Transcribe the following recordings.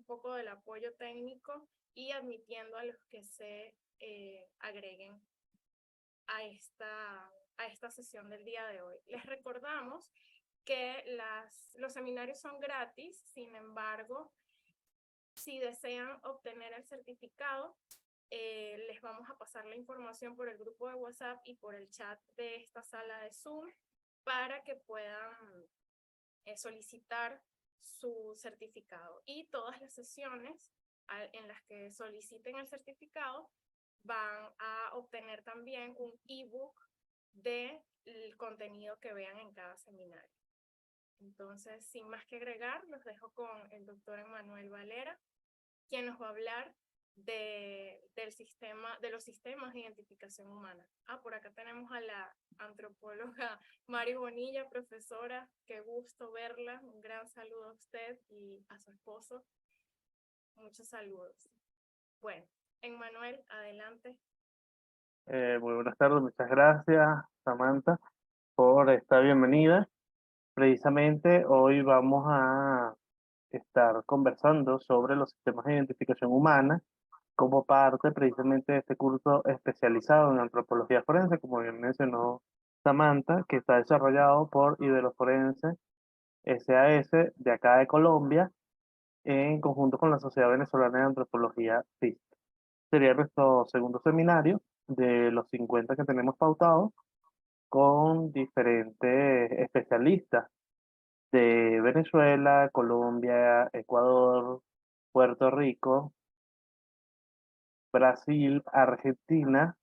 poco del apoyo técnico y admitiendo a los que se agreguen a esta sesión del día de hoy. Les recordamos que los seminarios son gratis, sin embargo, si desean obtener el certificado, les vamos a pasar la información por el grupo de WhatsApp y por el chat de esta sala de Zoom para que puedan solicitar su certificado. Y todas las sesiones en las que soliciten el certificado van a obtener también un ebook del contenido que vean en cada seminario. Entonces, sin más que agregar, los dejo con el doctor Emmanuel Valera, quien nos va a hablar de los sistemas de identificación humana. Por acá tenemos a la antropóloga Mari Bonilla, profesora. Qué gusto verla. Un gran saludo a usted y a su esposo. Muchos saludos. Bueno, Emmanuel, adelante. Muy buenas tardes, muchas gracias, Samantha, por esta bienvenida. Precisamente hoy vamos a estar conversando sobre los sistemas de identificación humana como parte precisamente de este curso especializado en antropología forense, como bien mencionó Samantha, que está desarrollado por Iberoforense SAS de acá de Colombia, en conjunto con la Sociedad Venezolana de Antropología SIST. Sería nuestro segundo seminario de los 50 que tenemos pautados con diferentes especialistas de Venezuela, Colombia, Ecuador, Puerto Rico, Brasil, Argentina,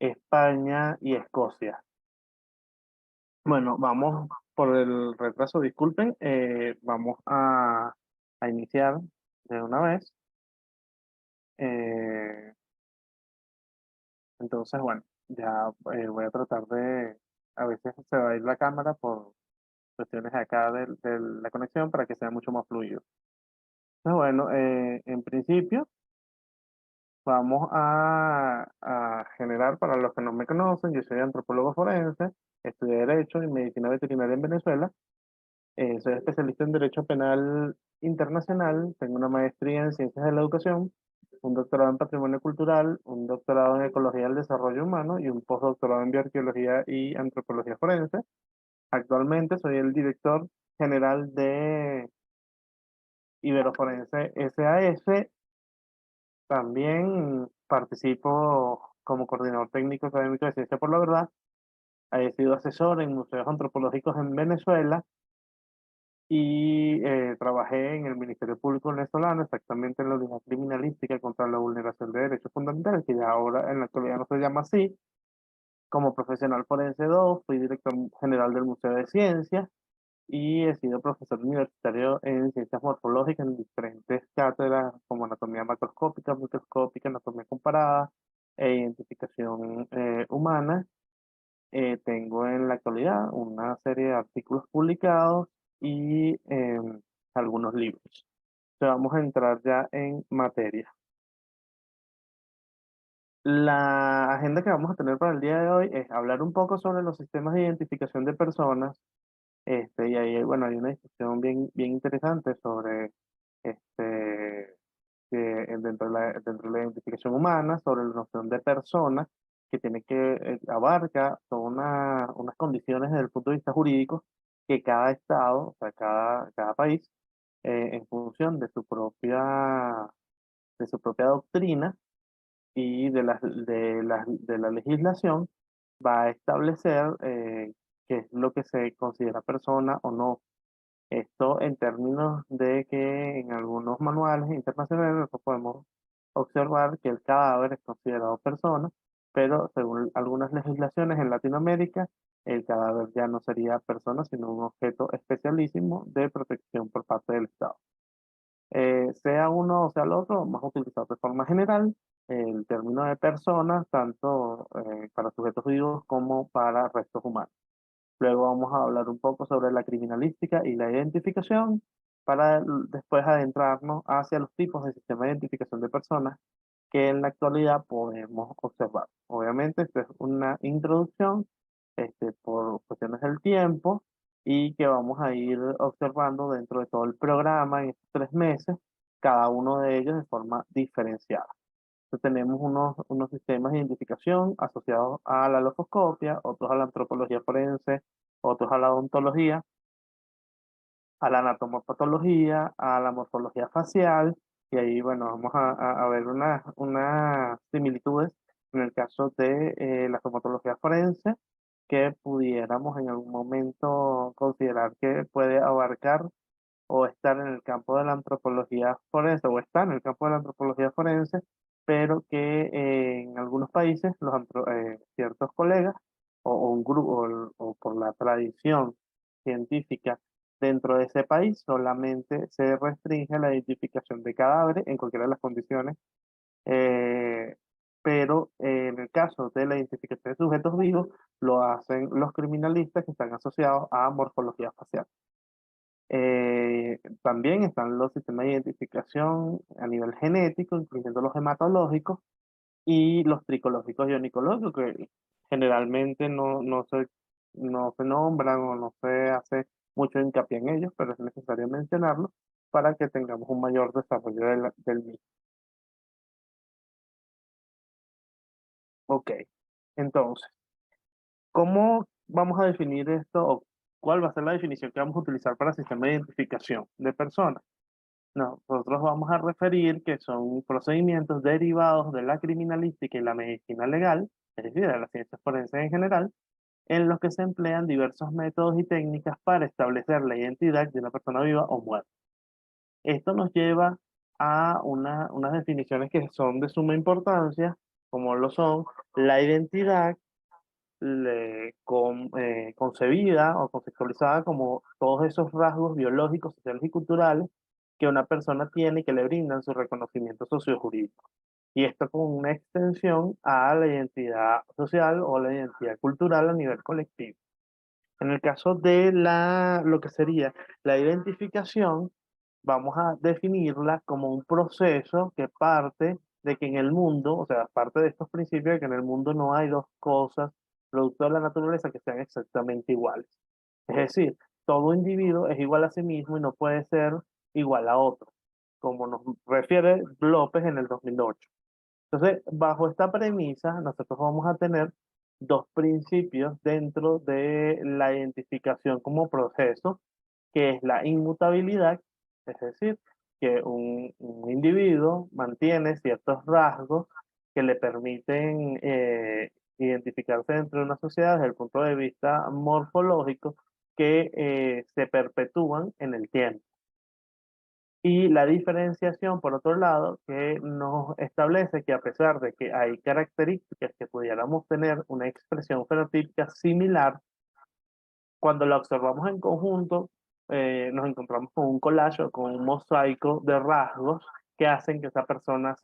España y Escocia. Bueno, vamos por el retraso, disculpen, vamos a iniciar de una vez. Eh, entonces, bueno, ya voy a tratar de, a veces se va a ir la cámara por cuestiones acá de la conexión para que sea mucho más fluido. Entonces, bueno, en principio vamos a generar, para los que no me conocen, yo soy antropólogo forense, estudié Derecho y Medicina Veterinaria en Venezuela, soy especialista en Derecho Penal Internacional, tengo una maestría en Ciencias de la Educación, un doctorado en Patrimonio Cultural, un doctorado en Ecología del Desarrollo Humano y un postdoctorado en Bioarqueología y Antropología Forense. Actualmente soy el director general de Iberoforense SAS. También participo como coordinador técnico académico de Ciencia por la Verdad. He sido asesor en museos antropológicos en Venezuela y trabajé en el Ministerio Público venezolano, exactamente en la unidad criminalística contra la vulneración de derechos fundamentales, que ya ahora en la actualidad no se llama así. Como profesional forense 2, fui director general del Museo de Ciencias y he sido profesor universitario en ciencias morfológicas en diferentes cátedras como anatomía macroscópica, microscópica, anatomía comparada e identificación humana. Tengo en la actualidad una serie de artículos publicados y algunos libros. Entonces vamos a entrar ya en materia. La agenda que vamos a tener para el día de hoy es hablar un poco sobre los sistemas de identificación de personas. Y ahí, bueno, hay una discusión bien interesante sobre dentro de la identificación humana, sobre la noción de persona, que tiene que abarca todas unas condiciones desde el punto de vista jurídico que cada estado, o sea, cada país, en función de su propia doctrina y de la legislación, va a establecer qué es lo que se considera persona o no. Esto en términos de que en algunos manuales internacionales nosotros podemos observar que el cadáver es considerado persona, pero según algunas legislaciones en Latinoamérica, el cadáver ya no sería persona, sino un objeto especialísimo de protección por parte del Estado. Sea uno o sea el otro, vamos a utilizar de forma general el término de persona, tanto para sujetos vivos como para restos humanos. Luego vamos a hablar un poco sobre la criminalística y la identificación para después adentrarnos hacia los tipos de sistema de identificación de personas que en la actualidad podemos observar. Obviamente, esto es una introducción por cuestiones del tiempo y que vamos a ir observando dentro de todo el programa en estos 3 meses cada uno de ellos de forma diferenciada. Entonces, tenemos unos sistemas de identificación asociados a la lofoscopia, otros a la antropología forense, otros a la odontología, a la anatomopatología, a la morfología facial, y ahí, bueno, vamos a ver unas similitudes en el caso de la stomatología forense, que pudiéramos en algún momento considerar que puede abarcar o estar en el campo de la antropología forense, o está en el campo de la antropología forense, pero que en algunos países ciertos colegas o un grupo o por la tradición científica dentro de ese país solamente se restringe la identificación de cadáveres en cualquiera de las condiciones, eh, pero en el caso de la identificación de sujetos vivos lo hacen los criminalistas que están asociados a morfología facial. También están los sistemas de identificación a nivel genético, incluyendo los hematológicos y los tricológicos y onicológicos, que generalmente no se nombran o no se hace mucho hincapié en ellos, pero es necesario mencionarlos para que tengamos un mayor desarrollo del mismo. Ok, entonces, ¿cómo vamos a definir esto o cuál va a ser la definición que vamos a utilizar para el sistema de identificación de personas? No, nosotros vamos a referir que son procedimientos derivados de la criminalística y la medicina legal, es decir, de las ciencias forenses en general, en los que se emplean diversos métodos y técnicas para establecer la identidad de una persona viva o muerta. Esto nos lleva a unas definiciones que son de suma importancia, como lo son la identidad concebida o conceptualizada como todos esos rasgos biológicos, sociales y culturales que una persona tiene y que le brindan su reconocimiento sociojurídico. Y esto con una extensión a la identidad social o la identidad cultural a nivel colectivo. En el caso de lo que sería la identificación, vamos a definirla como un proceso que parte de que en el mundo, o sea, parte de estos principios de que en el mundo no hay dos cosas producto de la naturaleza que sean exactamente iguales. Es decir, todo individuo es igual a sí mismo y no puede ser igual a otro, como nos refiere López en el 2008. Entonces, bajo esta premisa, nosotros vamos a tener dos principios dentro de la identificación como proceso, que es la inmutabilidad, es decir, que un individuo mantiene ciertos rasgos que le permiten identificarse dentro de una sociedad desde el punto de vista morfológico que se perpetúan en el tiempo. Y la diferenciación, por otro lado, que nos establece que a pesar de que hay características que pudiéramos tener una expresión fenotípica similar, cuando la observamos en conjunto, nos encontramos con un collage o con un mosaico de rasgos que hacen que esa persona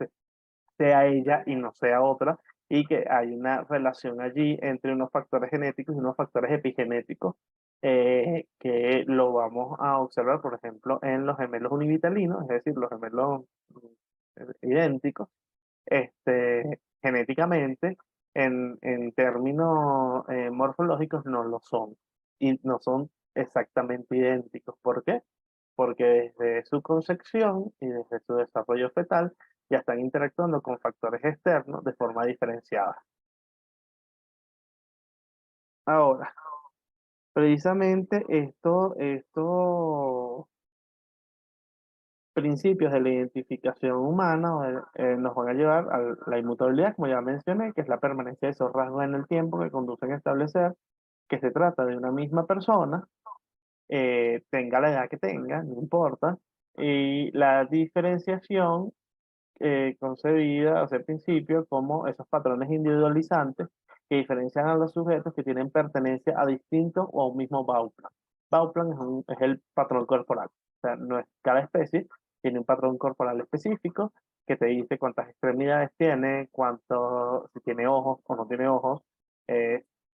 sea ella y no sea otra, y que hay una relación allí entre unos factores genéticos y unos factores epigenéticos que lo vamos a observar, por ejemplo, en los gemelos univitelinos, es decir, los gemelos idénticos, genéticamente, en términos morfológicos, no lo son, y no son exactamente idénticos. ¿Por qué? Porque desde su concepción y desde su desarrollo fetal ya están interactuando con factores externos de forma diferenciada. Ahora, precisamente estos principios de la identificación humana nos van a llevar a la inmutabilidad, como ya mencioné, que es la permanencia de esos rasgos en el tiempo que conducen a establecer que se trata de una misma persona, tenga la edad que tenga, no importa, y la diferenciación concebida hacia el principio como esos patrones individualizantes que diferencian a los sujetos que tienen pertenencia a distintos o a un mismo Bauplan. Bauplan es el patrón corporal. O sea, no es, cada especie tiene un patrón corporal específico que te dice cuántas extremidades tiene, si tiene ojos o no tiene ojos,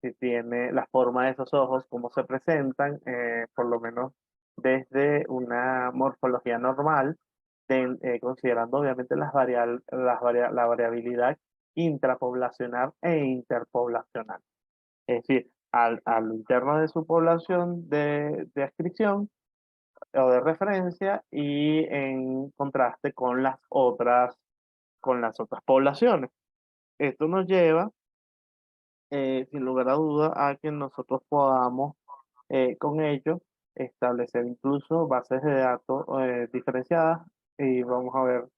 si tiene la forma de esos ojos, cómo se presentan, por lo menos desde una morfología normal considerando obviamente la variabilidad intrapoblacional e interpoblacional. Es decir, al interno de su población de adscripción o de referencia y en contraste con las otras poblaciones. Esto nos lleva, sin lugar a duda, a que nosotros podamos con ello establecer incluso bases de datos diferenciadas y vamos a ver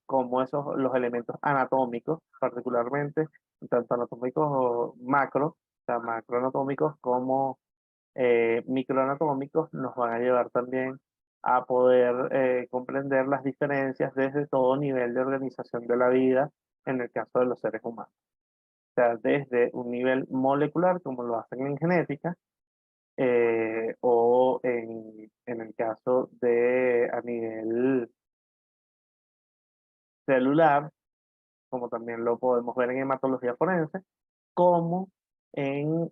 cómo los elementos anatómicos, particularmente, tanto anatómicos o macro, o sea, macroanatómicos como microanatómicos, nos van a llevar también a poder comprender las diferencias desde todo nivel de organización de la vida en el caso de los seres humanos. O sea, desde un nivel molecular, como lo hacen en genética, o en el caso de a nivel celular, como también lo podemos ver en hematología forense, como en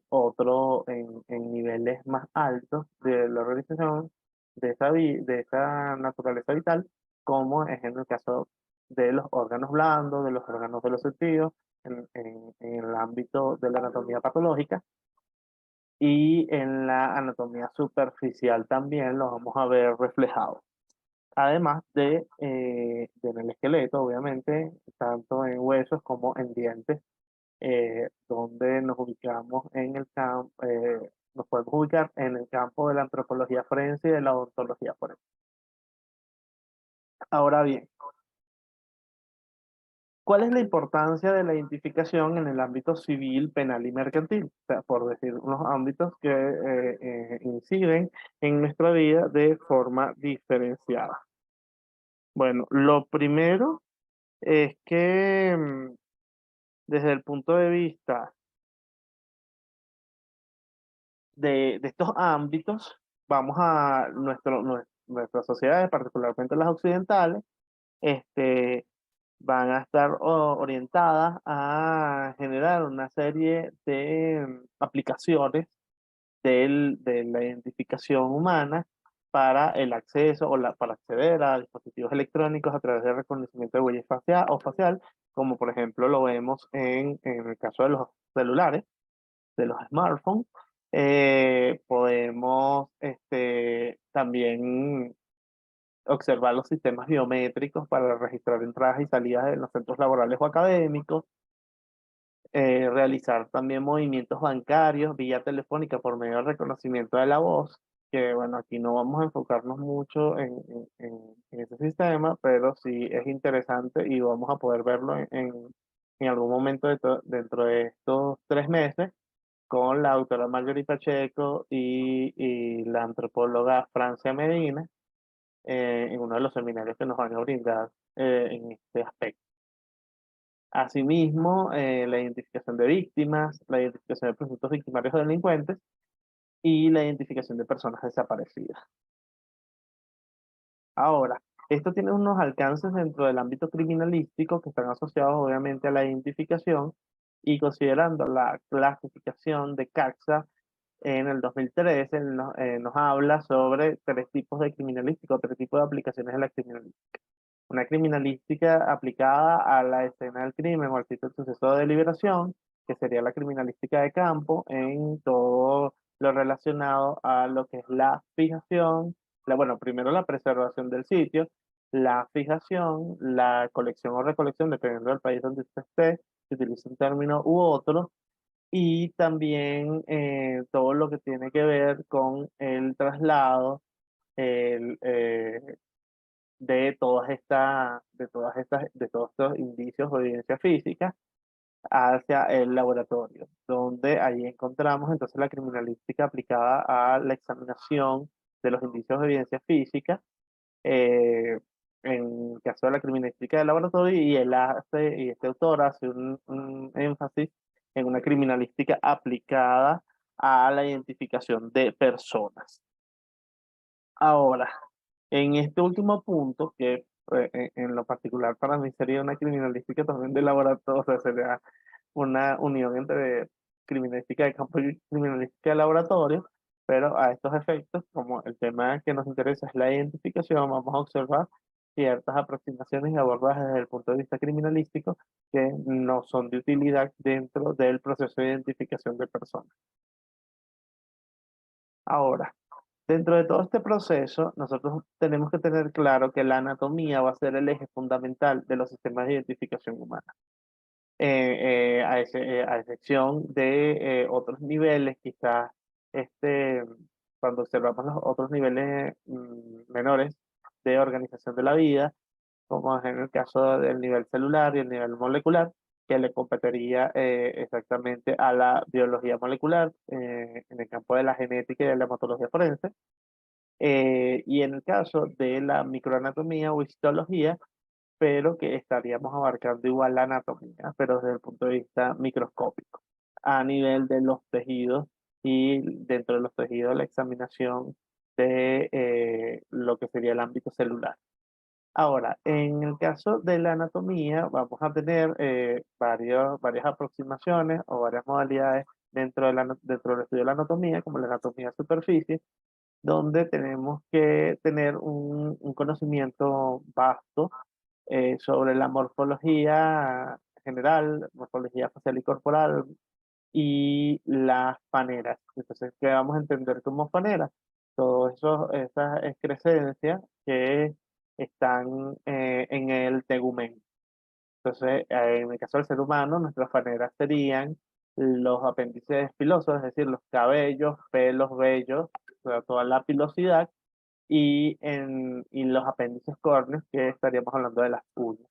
niveles más altos de la organización de esa naturaleza vital, como es en el caso de los órganos blandos, de los órganos de los sentidos, en el ámbito de la anatomía patológica. Y en la anatomía superficial también lo vamos a ver reflejado. Además de en el esqueleto, obviamente, tanto en huesos como en dientes, donde nos ubicamos en el campo, nos podemos ubicar en el campo de la antropología forense y de la odontología forense. Ahora bien, ¿cuál es la importancia de la identificación en el ámbito civil, penal y mercantil? O sea, por decir unos ámbitos que inciden en nuestra vida de forma diferenciada. Bueno, lo primero es que desde el punto de vista de estos ámbitos, vamos a nuestras sociedades, particularmente las occidentales, este, van a estar orientadas a generar una serie de aplicaciones de la identificación humana para el acceso para acceder a dispositivos electrónicos a través del reconocimiento de huella facial o facial, como por ejemplo lo vemos en el caso de los celulares, de los smartphones. Podemos también observar los sistemas biométricos para registrar entradas y salidas en los centros laborales o académicos, realizar también movimientos bancarios vía telefónica por medio del reconocimiento de la voz, que bueno, aquí no vamos a enfocarnos mucho en ese sistema, pero sí es interesante y vamos a poder verlo en algún momento dentro de estos 3 meses con la autora Marjorie Pacheco y la antropóloga Francia Medina en uno de los seminarios que nos van a brindar en este aspecto. Asimismo, la identificación de víctimas, la identificación de presuntos victimarios o delincuentes y la identificación de personas desaparecidas. Ahora, esto tiene unos alcances dentro del ámbito criminalístico que están asociados obviamente a la identificación y considerando la clasificación de CAXA en el 2013 nos habla sobre 3 tipos de criminalística, 3 tipos de aplicaciones de la criminalística. Una criminalística aplicada a la escena del crimen o al sitio del suceso de deliberación, que sería la criminalística de campo en todo lo relacionado a lo que es la fijación, bueno, primero la preservación del sitio, la fijación, la colección o recolección, dependiendo del país donde usted esté, se utiliza un término u otro, y también todo lo que tiene que ver con el traslado el, de todos estos indicios o evidencia física hacia el laboratorio, donde ahí encontramos entonces la criminalística aplicada a la examinación de los indicios de evidencia física, eh, en el caso de la criminalística del laboratorio, y este autor hace un énfasis en una criminalística aplicada a la identificación de personas. Ahora, en este último punto, que en lo particular para mí sería una criminalística también de laboratorio, o sea, sería una unión entre criminalística de campo y criminalística de laboratorio, pero a estos efectos, como el tema que nos interesa es la identificación, vamos a observar ciertas aproximaciones y abordajes desde el punto de vista criminalístico que no son de utilidad dentro del proceso de identificación de personas. Ahora, Dentro de todo este proceso, nosotros tenemos que tener claro que la anatomía va a ser el eje fundamental de los sistemas de identificación humana. A excepción de otros niveles, quizás cuando observamos los otros niveles menores de organización de la vida, como es en el caso del nivel celular y el nivel molecular, que le competiría exactamente a la biología molecular en el campo de la genética y de la hematología forense. Y en el caso de la microanatomía o histología, pero que estaríamos abarcando igual la anatomía, pero desde el punto de vista microscópico, a nivel de los tejidos y dentro de los tejidos la examinación de lo que sería el ámbito celular. Ahora, en el caso de la anatomía, vamos a tener varias aproximaciones o varias modalidades dentro del estudio de la anatomía, como la anatomía de superficie, donde tenemos que tener un conocimiento vasto sobre la morfología general, morfología facial y corporal y las faneras. Entonces, ¿qué vamos a entender como faneras? Todas esas excrescencias que están en el tegumen. Entonces, en el caso del ser humano, nuestras faneras serían los apéndices pilosos, es decir, los cabellos, pelos, vellos, o sea, toda la pilosidad, y los apéndices córneos, que estaríamos hablando de las uñas.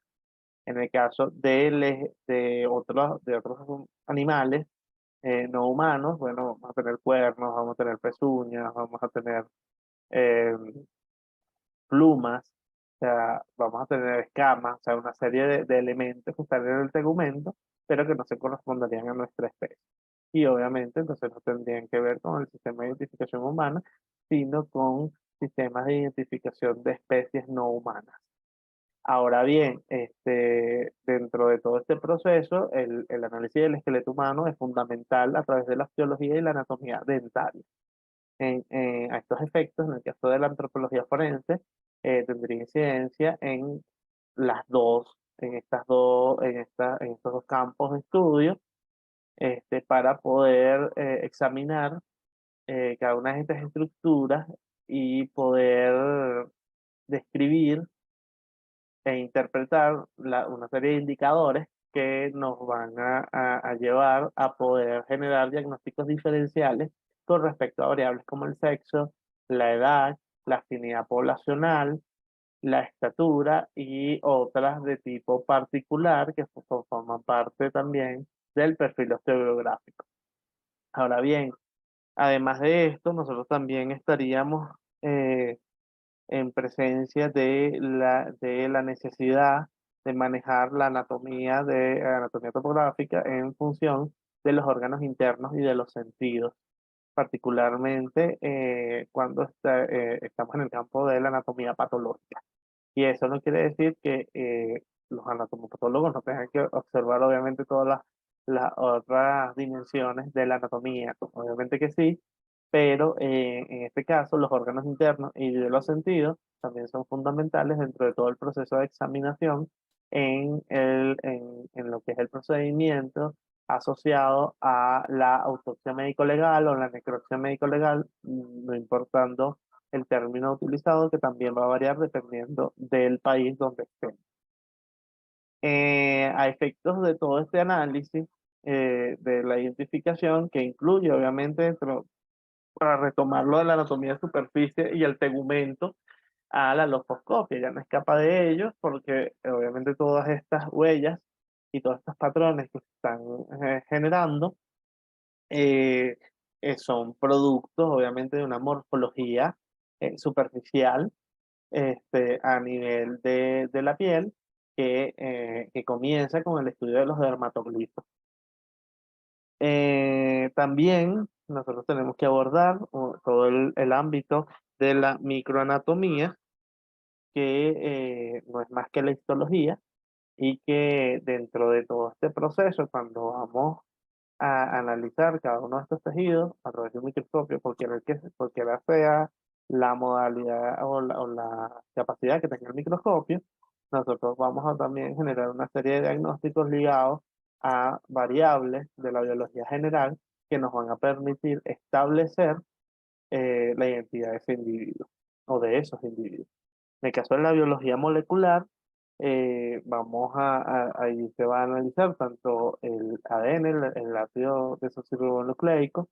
En el caso de otros animales no humanos, bueno, vamos a tener cuernos, vamos a tener pezuñas, vamos a tener eh, plumas, o sea, vamos a tener escamas, o sea, una serie de elementos que están en el tegumento, pero que no se corresponderían a nuestra especie. Y obviamente entonces no tendrían que ver con el sistema de identificación humana, sino con sistemas de identificación de especies no humanas. Ahora bien, dentro de todo este proceso, el análisis del esqueleto humano es fundamental a través de la fisiología y la anatomía dentaria. A estos efectos, en el caso de la antropología forense, tendría incidencia en en estos dos campos de estudio, para poder examinar cada una de estas estructuras y poder describir e interpretar una serie de indicadores que nos van a llevar a poder generar diagnósticos diferenciales con respecto a variables como el sexo, la edad, la afinidad poblacional, la estatura y otras de tipo particular que forman parte también del perfil osteobiográfico. Ahora bien, además de esto, nosotros también estaríamos en presencia de la necesidad de manejar la anatomía topográfica en función de los órganos internos y de los sentidos, particularmente cuando estamos en el campo de la anatomía patológica. Y eso no quiere decir que los anatomopatólogos no tengan que observar obviamente todas las otras dimensiones de la anatomía, obviamente que sí, pero en este caso los órganos internos y de los sentidos también son fundamentales dentro de todo el proceso de examinación en lo que es el procedimiento asociado a la autopsia médico-legal o la necropsia médico-legal, no importando el término utilizado, que también va a variar dependiendo del país donde esté. A efectos de todo este análisis de la identificación, que incluye obviamente para retomarlo de la anatomía de superficie y el tegumento a la lofoscopia, ya no escapa de ellos porque obviamente todas estas huellas y todos estos patrones que se están generando eh, son productos obviamente de una morfología superficial a nivel de la piel que comienza con el estudio de los dermatoglifos. También nosotros tenemos que abordar todo el ámbito de la microanatomía, que no es más que la histología, y que dentro de todo este proceso, cuando vamos a analizar cada uno de estos tejidos a través de un microscopio, cualquiera sea la modalidad o la capacidad que tenga el microscopio, nosotros vamos a también generar una serie de diagnósticos ligados a variables de la biología general que nos van a permitir establecer la identidad de ese individuo o de esos individuos. En el caso de la biología molecular, ahí se va a analizar tanto el ADN, el ácido desoxirribonucleico,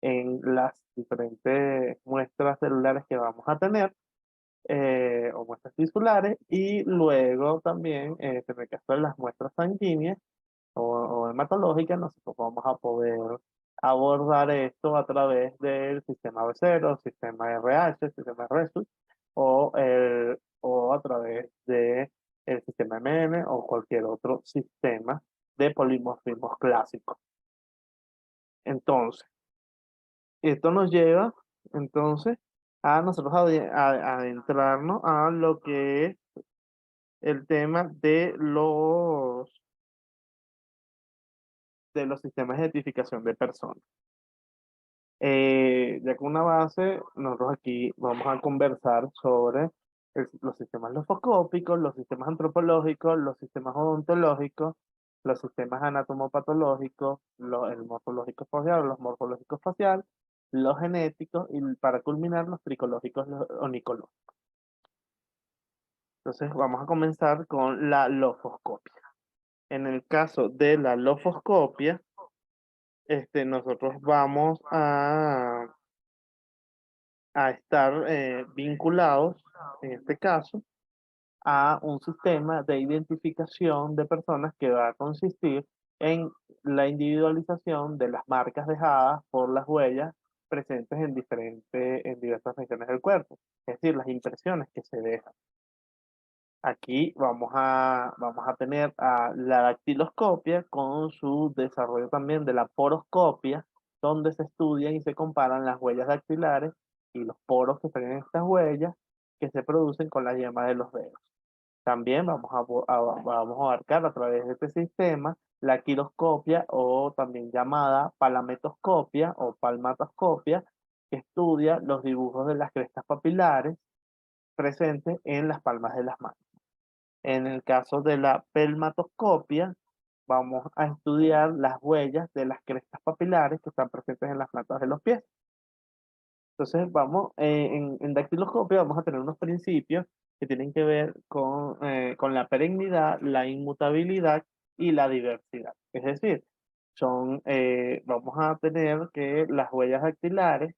en las diferentes muestras celulares que vamos a tener, o muestras tisulares, y luego también, en el caso de las muestras sanguíneas o hematológicas, nosotros vamos a poder abordar esto a través del sistema B0, sistema RH, sistema RESUS, o a través de el sistema MN o cualquier otro sistema de polimorfismos clásicos. Entonces, esto nos lleva entonces a nosotros adentrarnos a lo que es el tema de los sistemas de identificación de personas. Ya con una base, nosotros aquí vamos a conversar sobre los sistemas lofoscópicos, los sistemas antropológicos, los sistemas odontológicos, los sistemas anatomopatológicos, el morfológico facial, los morfológicos facial, los genéticos y para culminar los tricológicos o nicológicos. Entonces vamos a comenzar con la lofoscopia. En el caso de la lofoscopia, nosotros vamos a estar vinculados, en este caso, a un sistema de identificación de personas que va a consistir en la individualización de las marcas dejadas por las huellas presentes en diversas regiones del cuerpo, es decir, las impresiones que se dejan. Aquí vamos a tener a la dactiloscopia con su desarrollo también de la poroscopia, donde se estudian y se comparan las huellas dactilares y los poros que están en estas huellas que se producen con la yema de los dedos. También vamos a abarcar a través de este sistema la quiroscopia o también llamada palametoscopia o palmatoscopia, que estudia los dibujos de las crestas papilares presentes en las palmas de las manos. En el caso de la pelmatoscopia, vamos a estudiar las huellas de las crestas papilares que están presentes en las plantas de los pies. Entonces, en dactiloscopia vamos a tener unos principios que tienen que ver con la perennidad, la inmutabilidad y la diversidad. Es decir, vamos a tener que las huellas dactilares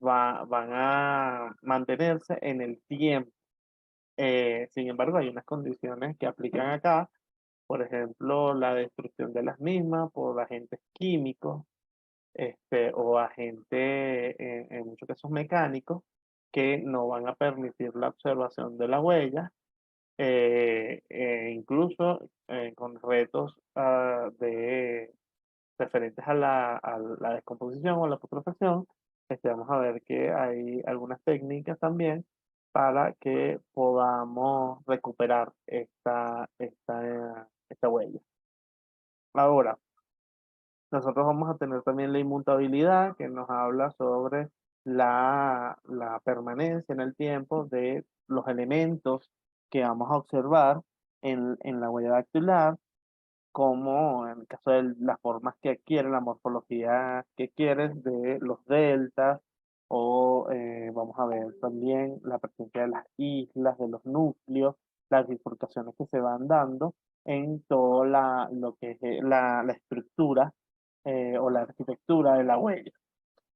van a mantenerse en el tiempo. Sin embargo, hay unas condiciones que aplican acá, por ejemplo, la destrucción de las mismas por agentes químicos, o agentes, en muchos casos mecánicos, que no van a permitir la observación de la huella, incluso con retos referentes a la descomposición o la putrefacción. Vamos a ver que hay algunas técnicas también para que podamos recuperar esta huella. Ahora, nosotros vamos a tener también la inmutabilidad, que nos habla sobre la permanencia en el tiempo de los elementos que vamos a observar en la huella dactilar, como en el caso de las formas que adquieren, la morfología que adquieren de los deltas, o vamos a ver también la presencia de las islas, de los núcleos, las bifurcaciones que se van dando en todo lo que es la estructura o la arquitectura de la huella.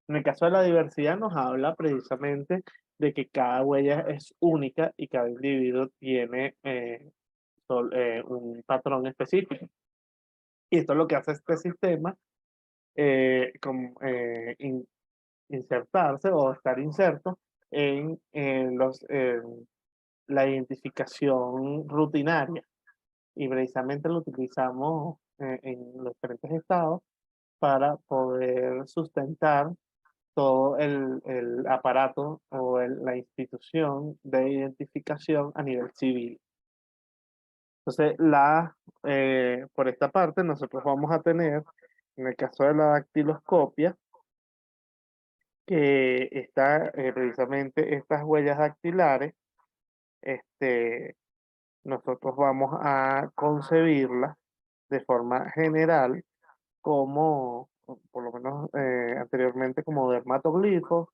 En el caso de la diversidad nos habla precisamente de que cada huella es única y cada individuo tiene un patrón específico. Y esto es lo que hace este sistema, insertarse o estar inserto en la identificación rutinaria. Y precisamente lo utilizamos en los diferentes estados para poder sustentar todo el aparato o la institución de identificación a nivel civil. Entonces, por esta parte, nosotros vamos a tener, en el caso de la dactiloscopia, que está precisamente estas huellas dactilares, este, nosotros vamos a concebirlas de forma general como, por lo menos anteriormente, como dermatoglifos,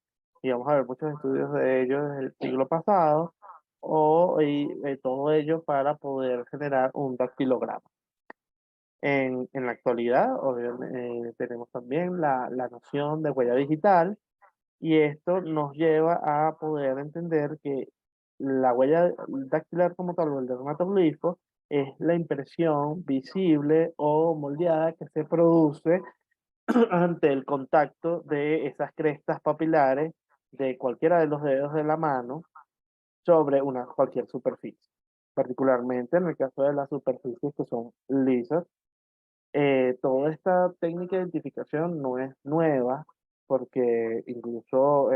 y vamos a ver muchos estudios de ellos desde el siglo pasado, todo ello para poder generar un dactilograma. En la actualidad, obviamente, tenemos también la noción de huella digital, y esto nos lleva a poder entender que la huella dactilar como tal, o el dermatoglifo, es la impresión visible o moldeada que se produce ante el contacto de esas crestas papilares de cualquiera de los dedos de la mano sobre cualquier superficie. Particularmente en el caso de las superficies que son lisas, toda esta técnica de identificación no es nueva, porque incluso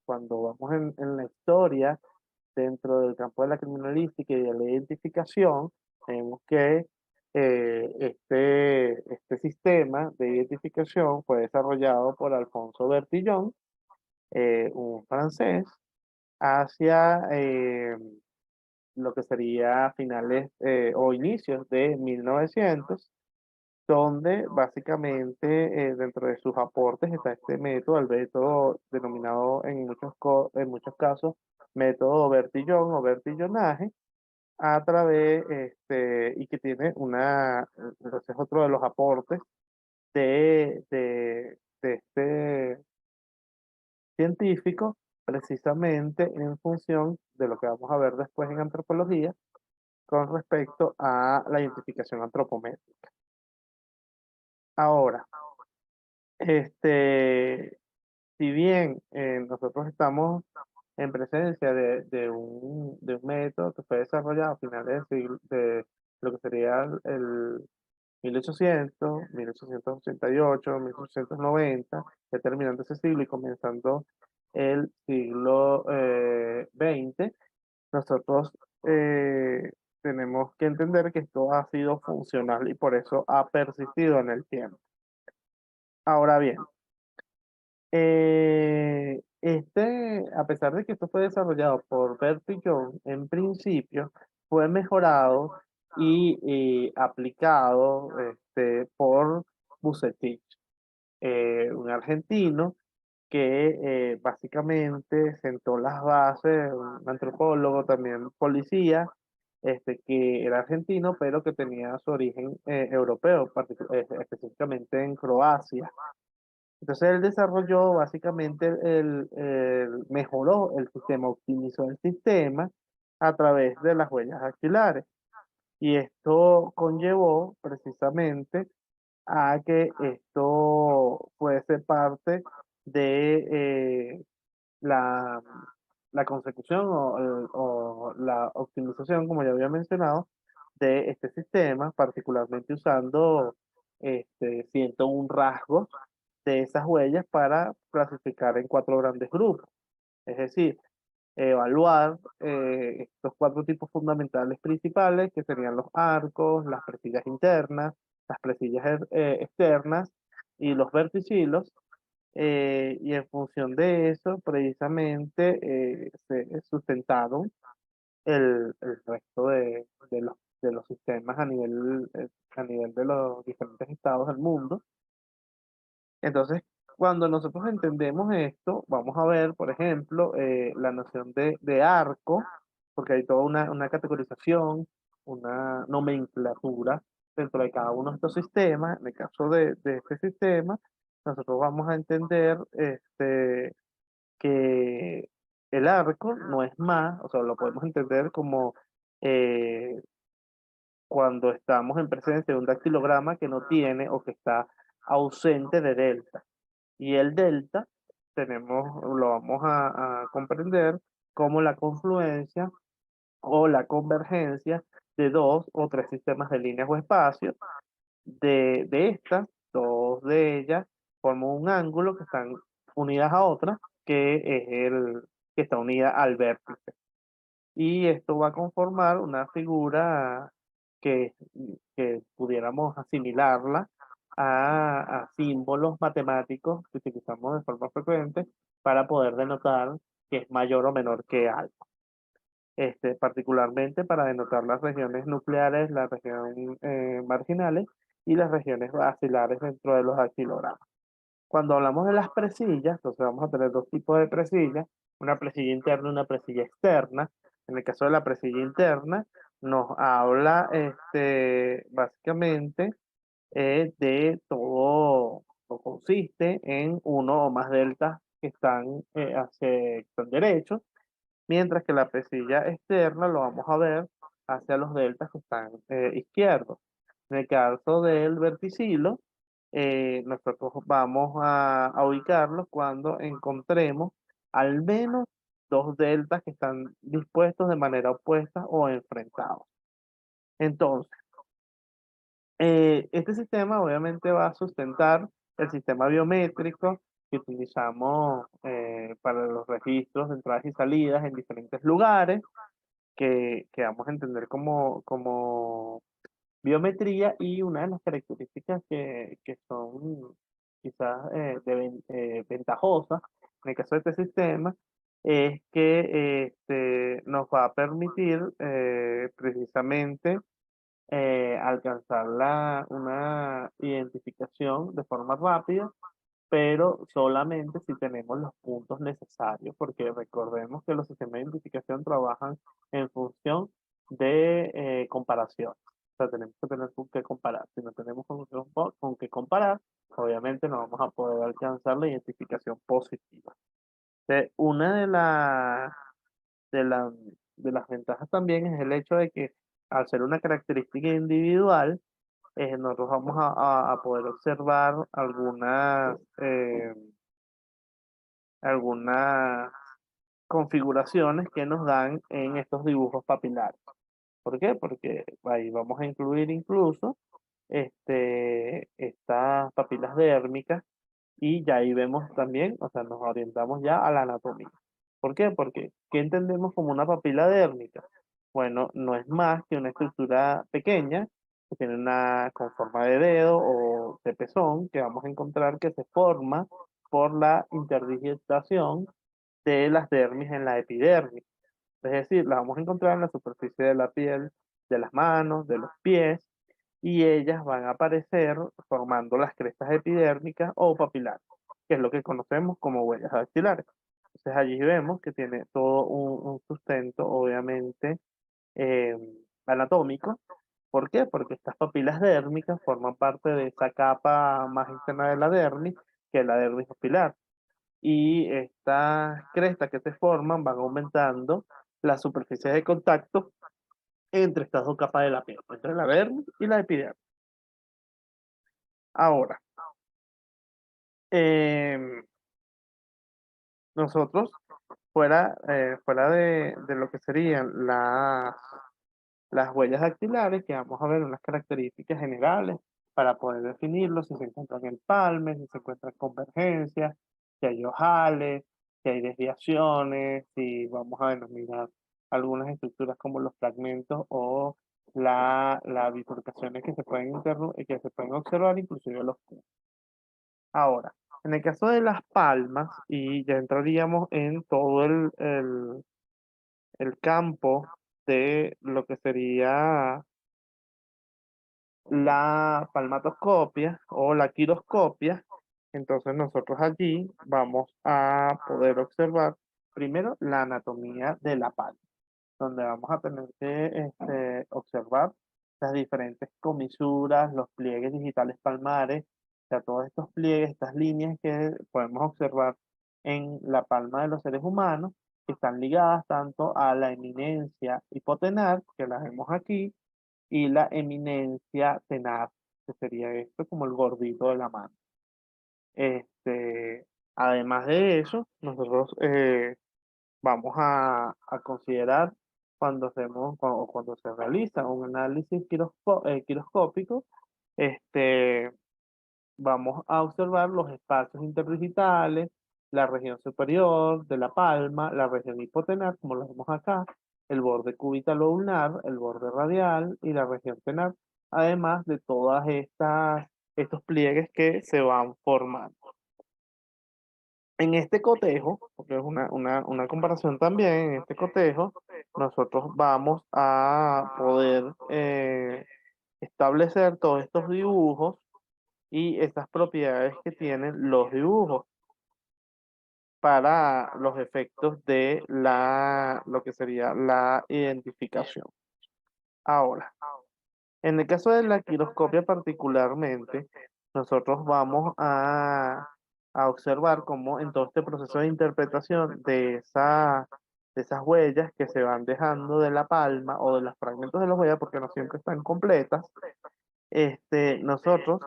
cuando vamos en la historia, dentro del campo de la criminalística y de la identificación, vemos que este sistema de identificación fue desarrollado por Alfonso Bertillon, un francés, hacia lo que sería finales o inicios de 1900, donde básicamente dentro de sus aportes está este método, el método denominado en muchos casos método Bertillon o Bertillonaje, a través, y que tiene entonces es otro de los aportes de este científico, precisamente en función de lo que vamos a ver después en antropología, con respecto a la identificación antropométrica. Ahora, este, si bien nosotros estamos en presencia de un método que fue desarrollado a finales de lo que sería el 1800, 1888, 1890, ya terminando ese siglo y comenzando el siglo XX, nosotros tenemos que entender que esto ha sido funcional y por eso ha persistido en el tiempo. Ahora bien, a pesar de que esto fue desarrollado por Bertie Jones, en principio fue mejorado y aplicado por Bucetich, un argentino que básicamente sentó las bases, un antropólogo, también policía, que era argentino, pero que tenía su origen europeo, específicamente en Croacia. Entonces él desarrolló básicamente, mejoró el sistema, optimizó el sistema a través de las huellas dactilares. Y esto conllevó precisamente a que esto fuese parte de la, la consecución o la optimización, como ya había mencionado, de este sistema, particularmente usando 101 rasgos de esas huellas para clasificar en 4 grandes grupos. Es decir, evaluar estos 4 tipos fundamentales principales, que serían los arcos, las presillas internas, las presillas externas y los verticilos, y en función de eso, precisamente, se sustentaron el resto de los sistemas a nivel de los diferentes estados del mundo. Entonces, cuando nosotros entendemos esto, vamos a ver, por ejemplo, la noción de arco, porque hay toda una categorización, una nomenclatura dentro de cada uno de estos sistemas. En el caso de este sistema, nosotros vamos a entender que el arco no es más, o sea, lo podemos entender como eh, cuando estamos en presencia de un dactilograma que no tiene o que está ausente de delta. Y el delta lo vamos a comprender como la confluencia o la convergencia de 2 o 3 sistemas de líneas o espacios. De estas, 2 de ellas forman un ángulo que están unidas a otra, que está unida al vértice. Y esto va a conformar una figura que, que pudiéramos asimilarla a símbolos matemáticos que utilizamos de forma frecuente para poder denotar que es mayor o menor que algo. Particularmente para denotar las regiones nucleares, las regiones marginales y las regiones axilares dentro de los dactilogramas. Cuando hablamos de las presillas, entonces vamos a tener dos tipos de presillas, una presilla interna y una presilla externa. En el caso de la presilla interna, nos habla básicamente de todo, o consiste en uno o más deltas que están derechos, mientras que la presilla externa lo vamos a ver hacia los deltas que están izquierdos. En el caso del verticilo, nosotros vamos a ubicarlos cuando encontremos al menos dos deltas que están dispuestos de manera opuesta o enfrentados. Entonces, este sistema obviamente va a sustentar el sistema biométrico que utilizamos para los registros de entradas y salidas en diferentes lugares, que vamos a entender como biometría, y una de las características que son quizás ventajosas en el caso de este sistema es que nos va a permitir precisamente alcanzar una identificación de forma rápida, pero solamente si tenemos los puntos necesarios, porque recordemos que los sistemas de identificación trabajan en función de comparación. O sea, tenemos que tener con qué comparar. Si no tenemos con qué comparar, obviamente no vamos a poder alcanzar la identificación positiva. Una de, la- de las ventajas también es el hecho de que al ser una característica individual, nosotros vamos a poder observar algunas configuraciones que nos dan en estos dibujos papilares. ¿Por qué? Porque ahí vamos a incluir incluso estas papilas dérmicas, y ya ahí vemos también, o sea, nos orientamos ya a la anatomía. ¿Por qué? Porque, ¿qué entendemos como una papila dérmica? Bueno, no es más que una estructura pequeña que tiene con forma de dedo o de pezón, que vamos a encontrar que se forma por la interdigitación de las dermis en la epidermis. Es decir, las vamos a encontrar en la superficie de la piel, de las manos, de los pies, y ellas van a aparecer formando las crestas epidérmicas o papilares, que es lo que conocemos como huellas dactilares. Entonces allí vemos que tiene todo un sustento, obviamente, eh, anatómico. ¿Por qué? Porque estas papilas dérmicas forman parte de esa capa más externa de la dermis, que es la dermis papilar. Y estas crestas que se forman van aumentando la superficie de contacto entre estas dos capas de la piel, entre la dermis y la epidermis. Ahora, em, nosotros, fuera de lo que serían las huellas dactilares, que vamos a ver unas características generales para poder definirlo, si se encuentran en palmes, si se encuentran convergencias, si hay ojales, si hay desviaciones, si vamos a denominar algunas estructuras como los fragmentos o las bifurcaciones que se pueden observar, inclusive los puntos. Ahora, en el caso de las palmas, y ya entraríamos en todo el campo de lo que sería la palmatoscopia o la quiroscopia, entonces nosotros allí vamos a poder observar primero la anatomía de la palma, donde vamos a tener que observar las diferentes comisuras, los pliegues digitales palmares, o sea, todos estos pliegues, estas líneas que podemos observar en la palma de los seres humanos, que están ligadas tanto a la eminencia hipotenar, que la vemos aquí, y la eminencia tenar, que sería esto como el gordito de la mano. Este, Además de eso, nosotros vamos a considerar cuando se realiza un análisis quiroscópico, este, vamos a observar los espacios interdigitales, la región superior de la palma, la región hipotenar, como lo vemos acá, el borde cúbito-ulnar, el borde radial y la región tenar, además de todas estos pliegues que se van formando. En este cotejo, porque es una comparación también, en este cotejo, nosotros vamos a poder establecer todos estos dibujos y estas propiedades que tienen los dibujos para los efectos de lo que sería la identificación. Ahora, en el caso de la quiroscopia particularmente, nosotros vamos a observar cómo en todo este proceso de interpretación de esas huellas que se van dejando de la palma o de los fragmentos de las huellas, porque no siempre están completas, nosotros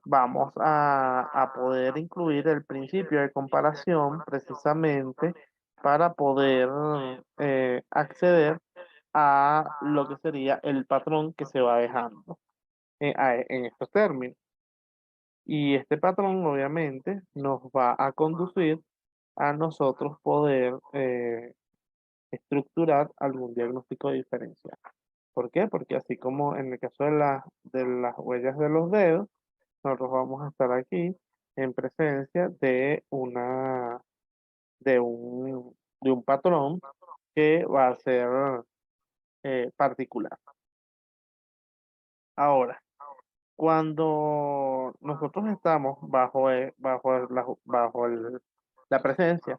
vamos a poder incluir el principio de comparación precisamente para poder acceder a lo que sería el patrón que se va dejando en estos términos. Y este patrón obviamente nos va a conducir a nosotros poder estructurar algún diagnóstico diferencial. ¿Por qué? Porque así como en el caso de las huellas de los dedos, nosotros vamos a estar aquí en presencia de un patrón que va a ser particular. Ahora, cuando nosotros estamos la presencia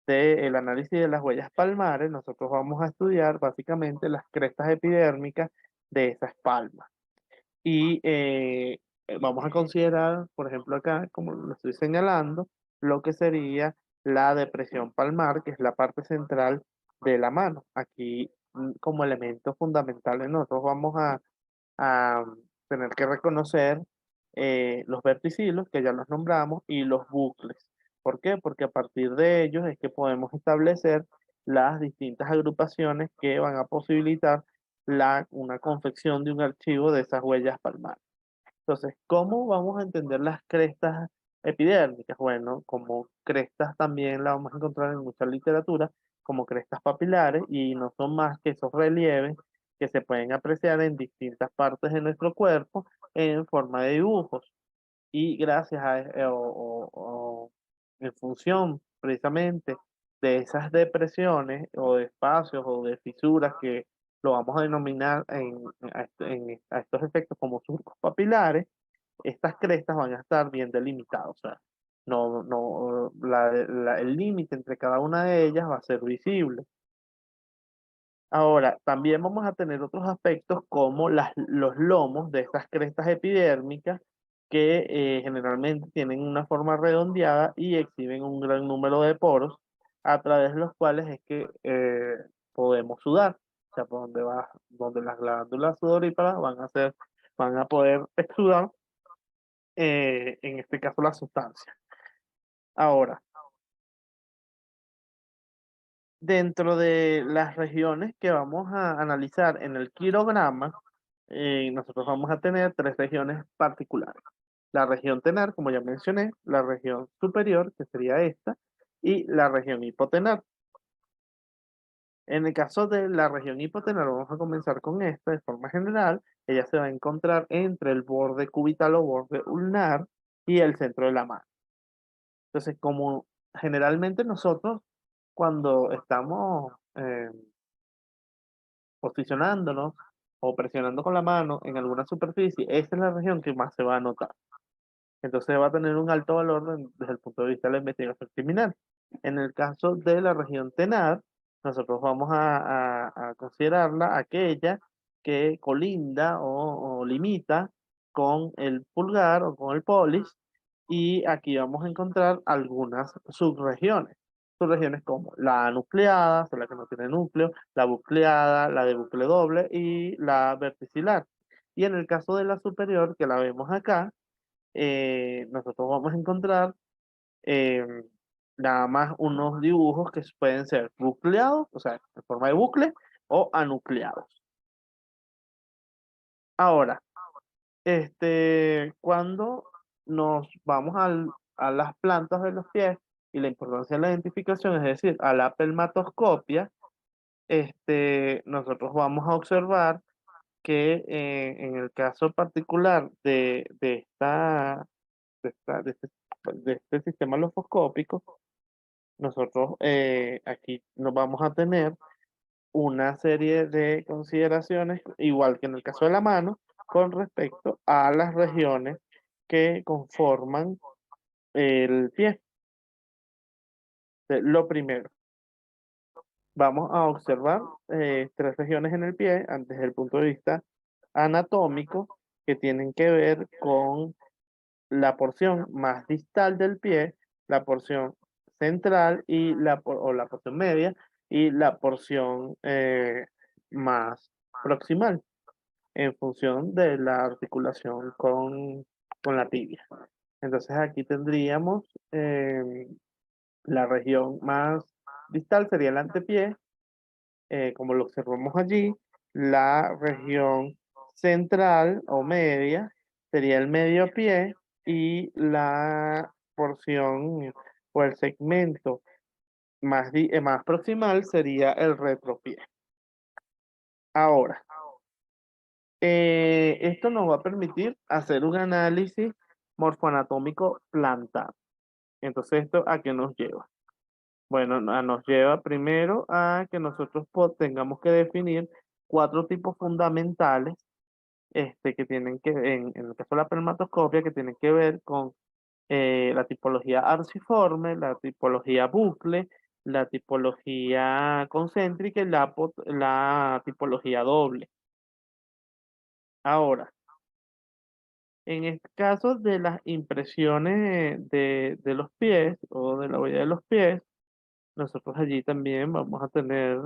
del análisis de las huellas palmares, nosotros vamos a estudiar básicamente las crestas epidérmicas de esas palmas. Y vamos a considerar, por ejemplo, acá, como lo estoy señalando, lo que sería la depresión palmar, que es la parte central de la mano. Aquí, como elemento fundamental, nosotros vamos a tener que reconocer los verticilos, que ya los nombramos, y los bucles. ¿Por qué? Porque a partir de ellos es que podemos establecer las distintas agrupaciones que van a posibilitar una confección de un archivo de esas huellas palmares. Entonces, ¿cómo vamos a entender las crestas epidérmicas? Bueno, como crestas también la vamos a encontrar en mucha literatura, como crestas papilares, y no son más que esos relieves que se pueden apreciar en distintas partes de nuestro cuerpo en forma de dibujos. Y gracias o en función precisamente de esas depresiones o de espacios o de fisuras que lo vamos a denominar a estos efectos como surcos papilares, estas crestas van a estar bien delimitadas. O sea, el límite entre cada una de ellas va a ser visible. Ahora, también vamos a tener otros aspectos como los lomos de estas crestas epidérmicas que generalmente tienen una forma redondeada y exhiben un gran número de poros a través de los cuales es que podemos sudar. O sea, donde las glándulas sudoríparas van a poder exudar, en este caso la sustancia. Ahora, dentro de las regiones que vamos a analizar en el quirograma, nosotros vamos a tener tres regiones particulares. La región tenar, como ya mencioné, la región superior, que sería esta, y la región hipotenar. En el caso de la región hipotenar, vamos a comenzar con esta de forma general. Ella se va a encontrar entre el borde cubital o borde ulnar y el centro de la mano. Entonces, como generalmente nosotros cuando estamos posicionándonos o presionando con la mano en alguna superficie, esa es la región que más se va a notar. Entonces va a tener un alto valor desde el punto de vista de la investigación criminal. En el caso de la región tenar, nosotros vamos a considerarla aquella que colinda o limita con el pulgar o con el polis, y aquí vamos a encontrar algunas subregiones. Subregiones como la nucleada, o sea, la que no tiene núcleo, la bucleada, la de bucle doble y la verticilar. Y en el caso de la superior, que la vemos acá, nosotros vamos a encontrar eh, nada más unos dibujos que pueden ser bucleados, o sea, en forma de bucle, o anucleados. Ahora, cuando nos vamos a las plantas de los pies y la importancia de la identificación, es decir, a la pelmatoscopia, nosotros vamos a observar que en el caso particular de este sistema lofoscópico, nosotros aquí nos vamos a tener una serie de consideraciones, igual que en el caso de la mano, con respecto a las regiones que conforman el pie. Lo primero, vamos a observar tres regiones en el pie desde el punto de vista anatómico que tienen que ver con la porción más distal del pie, la porción central o la porción media y la porción más proximal en función de la articulación con la tibia. Entonces aquí tendríamos la región más distal sería el antepié, como lo observamos allí. La región central o media sería el medio pie y la porción o el segmento más proximal sería el retropié. Ahora, esto nos va a permitir hacer un análisis morfoanatómico plantar. Entonces, ¿esto a qué nos lleva? Bueno, nos lleva primero a que nosotros tengamos que definir cuatro tipos fundamentales que tienen en el caso de la permatoscopia, que tienen que ver con la tipología arciforme, la tipología bucle, la tipología concéntrica y la tipología doble. Ahora, en el caso de las impresiones de los pies o de la huella de los pies, nosotros allí también vamos a tener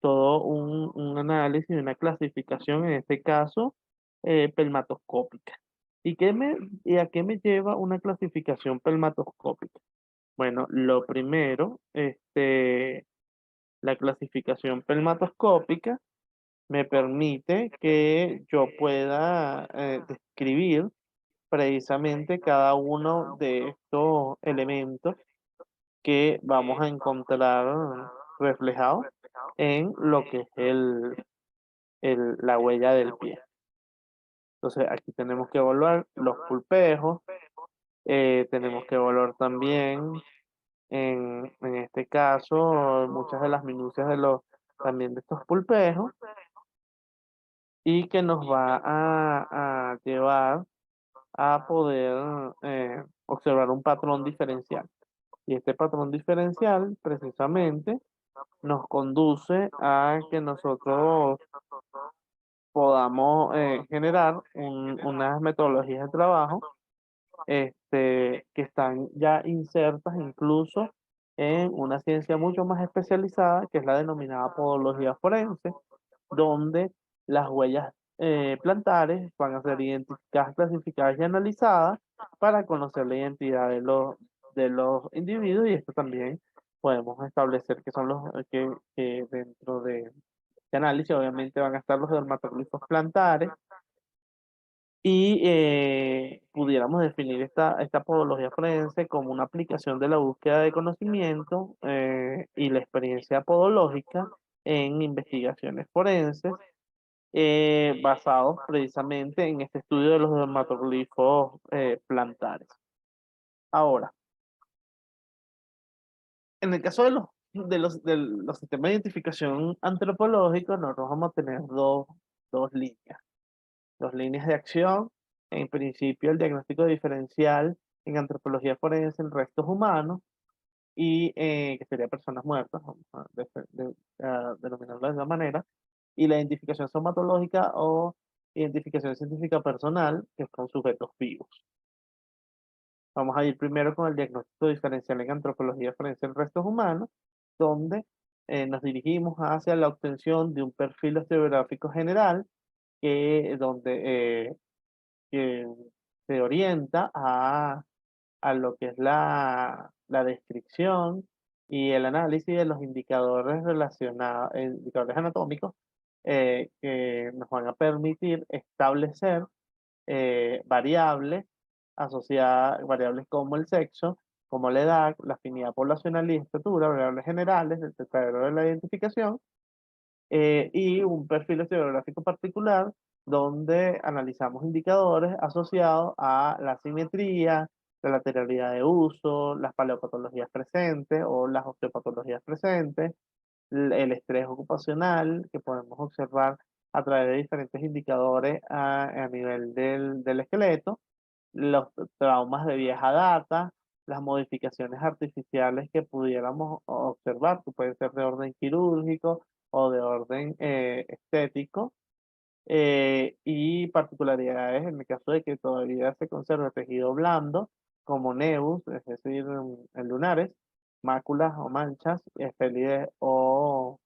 todo un análisis y una clasificación, en este caso, pelmatoscópica. ¿Y a qué me lleva una clasificación pelmatoscópica? Bueno, lo primero, la clasificación pelmatoscópica me permite que yo pueda describir precisamente cada uno de estos elementos que vamos a encontrar reflejados en lo que es la huella del pie. Entonces aquí tenemos que evaluar los pulpejos, tenemos que evaluar también en este caso muchas de las minucias también de estos pulpejos y que nos va a llevar a poder observar un patrón diferencial. Y este patrón diferencial precisamente nos conduce a que nosotros podamos generar unas metodologías de trabajo que están ya insertas incluso en una ciencia mucho más especializada, que es la denominada podología forense, donde las huellas plantares van a ser identificadas, clasificadas y analizadas para conocer la identidad de los individuos, y esto también podemos establecer que son los que dentro de análisis obviamente van a estar los dermatoglifos plantares y pudiéramos definir esta podología forense como una aplicación de la búsqueda de conocimiento y la experiencia podológica en investigaciones forenses basados precisamente en este estudio de los dermatoglifos plantares. Ahora, en el caso de los sistemas de identificación antropológicos, nosotros vamos a tener dos líneas. Dos líneas de acción. En principio, el diagnóstico diferencial en antropología forense en restos humanos y que sería personas muertas, vamos a denominarlo de esa manera, y la identificación somatológica o identificación científica personal, que es con sujetos vivos. Vamos a ir primero con el diagnóstico diferencial en antropología forense en restos humanos, donde nos dirigimos hacia la obtención de un perfil osteográfico general, donde que se orienta a lo que es la descripción y el análisis de los indicadores relacionados, indicadores anatómicos, que nos van a permitir establecer variables asociadas, variables como el sexo, como la edad, la afinidad poblacional y estatura, variables generales del tetraedro de la identificación, y un perfil osteográfico particular donde analizamos indicadores asociados a la simetría, la lateralidad de uso, las paleopatologías presentes o las osteopatologías presentes, el estrés ocupacional que podemos observar a través de diferentes indicadores a nivel del esqueleto, los traumas de vieja data, las modificaciones artificiales que pudiéramos observar, que pueden ser de orden quirúrgico o de orden estético, y particularidades en el caso de que todavía se conserve tejido blando, como nevus, es decir, en lunares, máculas o manchas, esferides o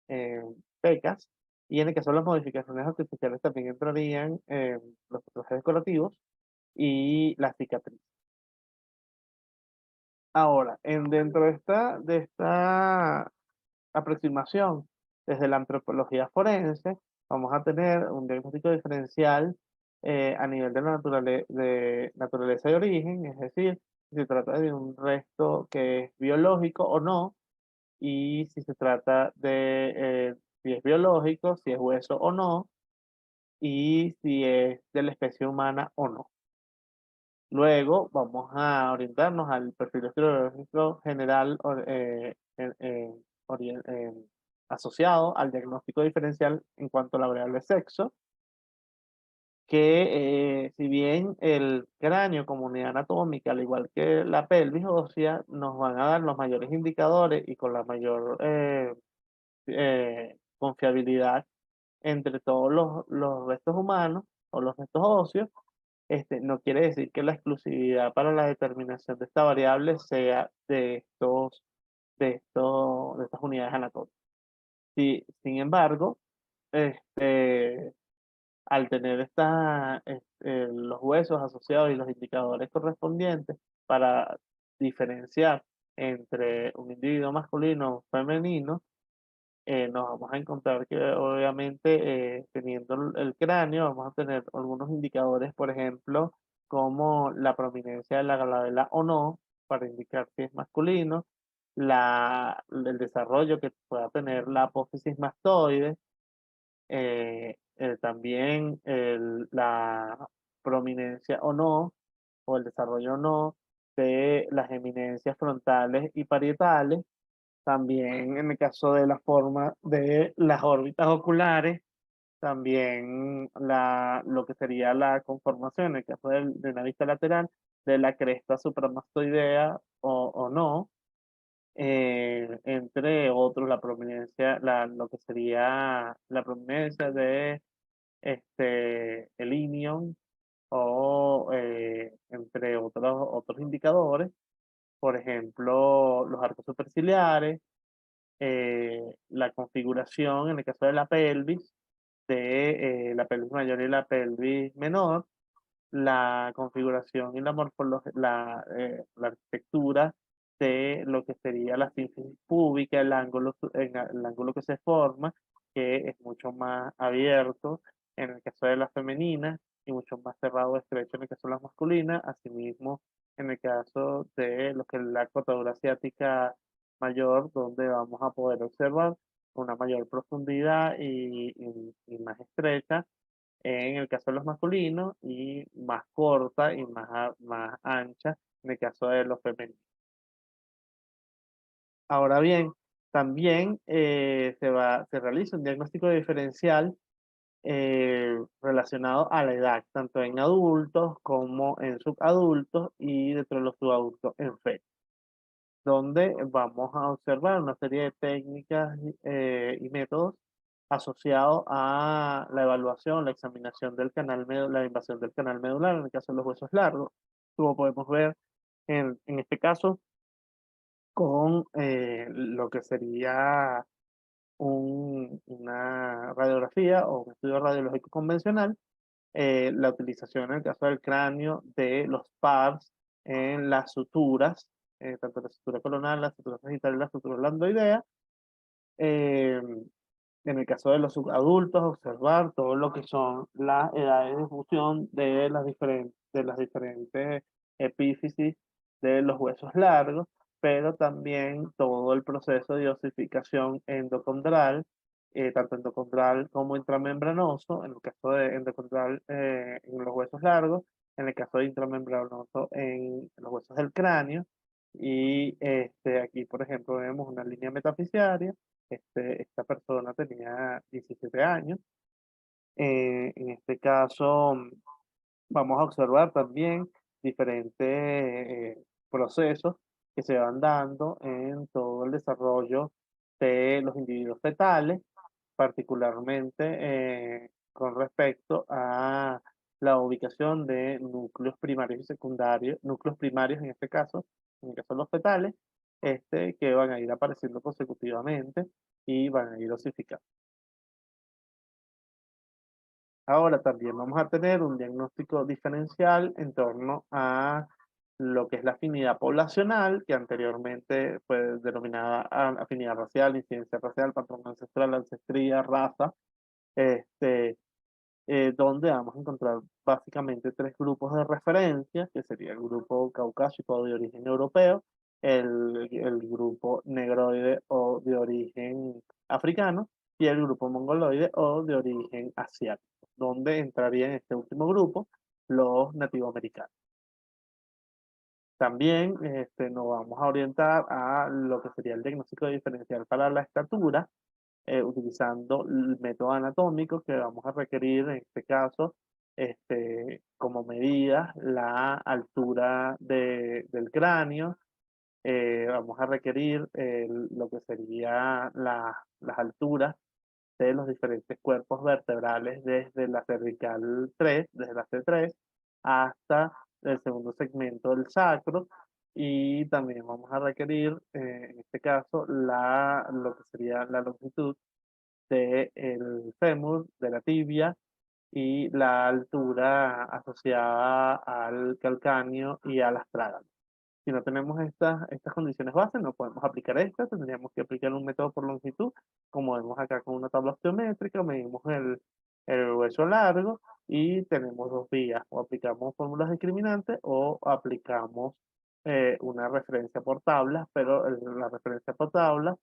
eh, pecas, y en el caso de las modificaciones artificiales también entrarían los tatuajes decorativos y las cicatrices. Ahora, dentro de esta aproximación desde la antropología forense, vamos a tener un diagnóstico diferencial a nivel de la de naturaleza y origen, es decir, si se trata de un resto que es biológico o no, y si se trata de si es biológico, si es hueso o no, y si es de la especie humana o no. Luego vamos a orientarnos al perfil estereológico general asociado al diagnóstico diferencial en cuanto a la variable sexo, que si bien el cráneo como unidad anatómica, al igual que la pelvis ósea, nos van a dar los mayores indicadores y con la mayor confiabilidad entre todos los restos humanos o los restos óseos, no quiere decir que la exclusividad para la determinación de esta variable sea de estas unidades anatómicas. Sin embargo, este, al tener los huesos asociados y los indicadores correspondientes para diferenciar entre un individuo masculino o femenino, nos vamos a encontrar que obviamente teniendo el cráneo vamos a tener algunos indicadores, por ejemplo, como la prominencia de la glabela o no, para indicar si es masculino, el desarrollo que pueda tener la apófisis mastoide, también la prominencia o no, o el desarrollo o no de las eminencias frontales y parietales, también en el caso de la forma de las órbitas oculares, también lo que sería la conformación, en el caso de una vista lateral, de la cresta supramastoidea o no, entre otros la prominencia, lo que sería la prominencia de el ilion o entre otros indicadores, por ejemplo, los arcos superciliares, la configuración, en el caso de la pelvis, de la pelvis mayor y la pelvis menor, la configuración y la morfología, la arquitectura de lo que sería la sínfisis púbica, el ángulo que se forma, que es mucho más abierto en el caso de las femeninas y mucho más cerrado o estrecho en el caso de las masculinas, asimismo en el caso de lo que es la cortadura asiática mayor, donde vamos a poder observar una mayor profundidad y más estrecha en el caso de los masculinos y más corta y más ancha en el caso de los femeninos. Ahora bien, también se realiza un diagnóstico diferencial relacionado a la edad, tanto en adultos como en subadultos y dentro de los subadultos en fetos, donde vamos a observar una serie de técnicas y métodos asociados a la evaluación, la examinación del la invasión del canal medular, en el caso de los huesos largos, como podemos ver en este caso con lo que sería una radiografía o un estudio radiológico convencional, la utilización en el caso del cráneo de los PARS en las suturas, tanto la sutura colonal, la sutura sagital y la sutura lambdoidea. Eh, en el caso de los adultos, observar todo lo que son las edades de fusión de las diferentes epífisis de los huesos largos, pero también todo el proceso de osificación endocondral, tanto endocondral como intramembranoso, en el caso de endocondral en los huesos largos, en el caso de intramembranoso en los huesos del cráneo, y aquí, por ejemplo, vemos una línea metafisiaria. Esta persona tenía 17 años. En este caso, Vamos a observar también diferentes procesos que se van dando en todo el desarrollo de los individuos fetales, particularmente con respecto a la ubicación de núcleos primarios y secundarios, núcleos primarios en el caso de los fetales, que van a ir apareciendo consecutivamente y van a ir osificando. Ahora también vamos a tener un diagnóstico diferencial en torno a lo que es la afinidad poblacional, que anteriormente fue denominada afinidad racial, incidencia racial, patrón ancestral, ancestría, raza, este, donde vamos a encontrar básicamente tres grupos de referencia, que sería el grupo caucásico de origen europeo, el grupo negroide o de origen africano, y el grupo mongoloide o de origen asiático, donde entraría en este último grupo los nativoamericanos. También nos vamos a orientar a lo que sería el diagnóstico diferencial para la estatura, utilizando el método anatómico que vamos a requerir en este caso como medida la altura del cráneo, vamos a requerir lo que sería las alturas de los diferentes cuerpos vertebrales desde la cervical 3, desde la C3, hasta el segundo segmento del sacro. Y también vamos a requerir, en este caso, lo que sería la longitud del fémur, de la tibia y la altura asociada al calcáneo y al astrágalo. Si no tenemos estas condiciones bases, no podemos aplicar estas, tendríamos que aplicar un método por longitud, como vemos acá con una tabla osteométrica, medimos el hueso largo y tenemos dos vías, o aplicamos fórmulas discriminantes o aplicamos una referencia por tablas, pero la referencia por tablas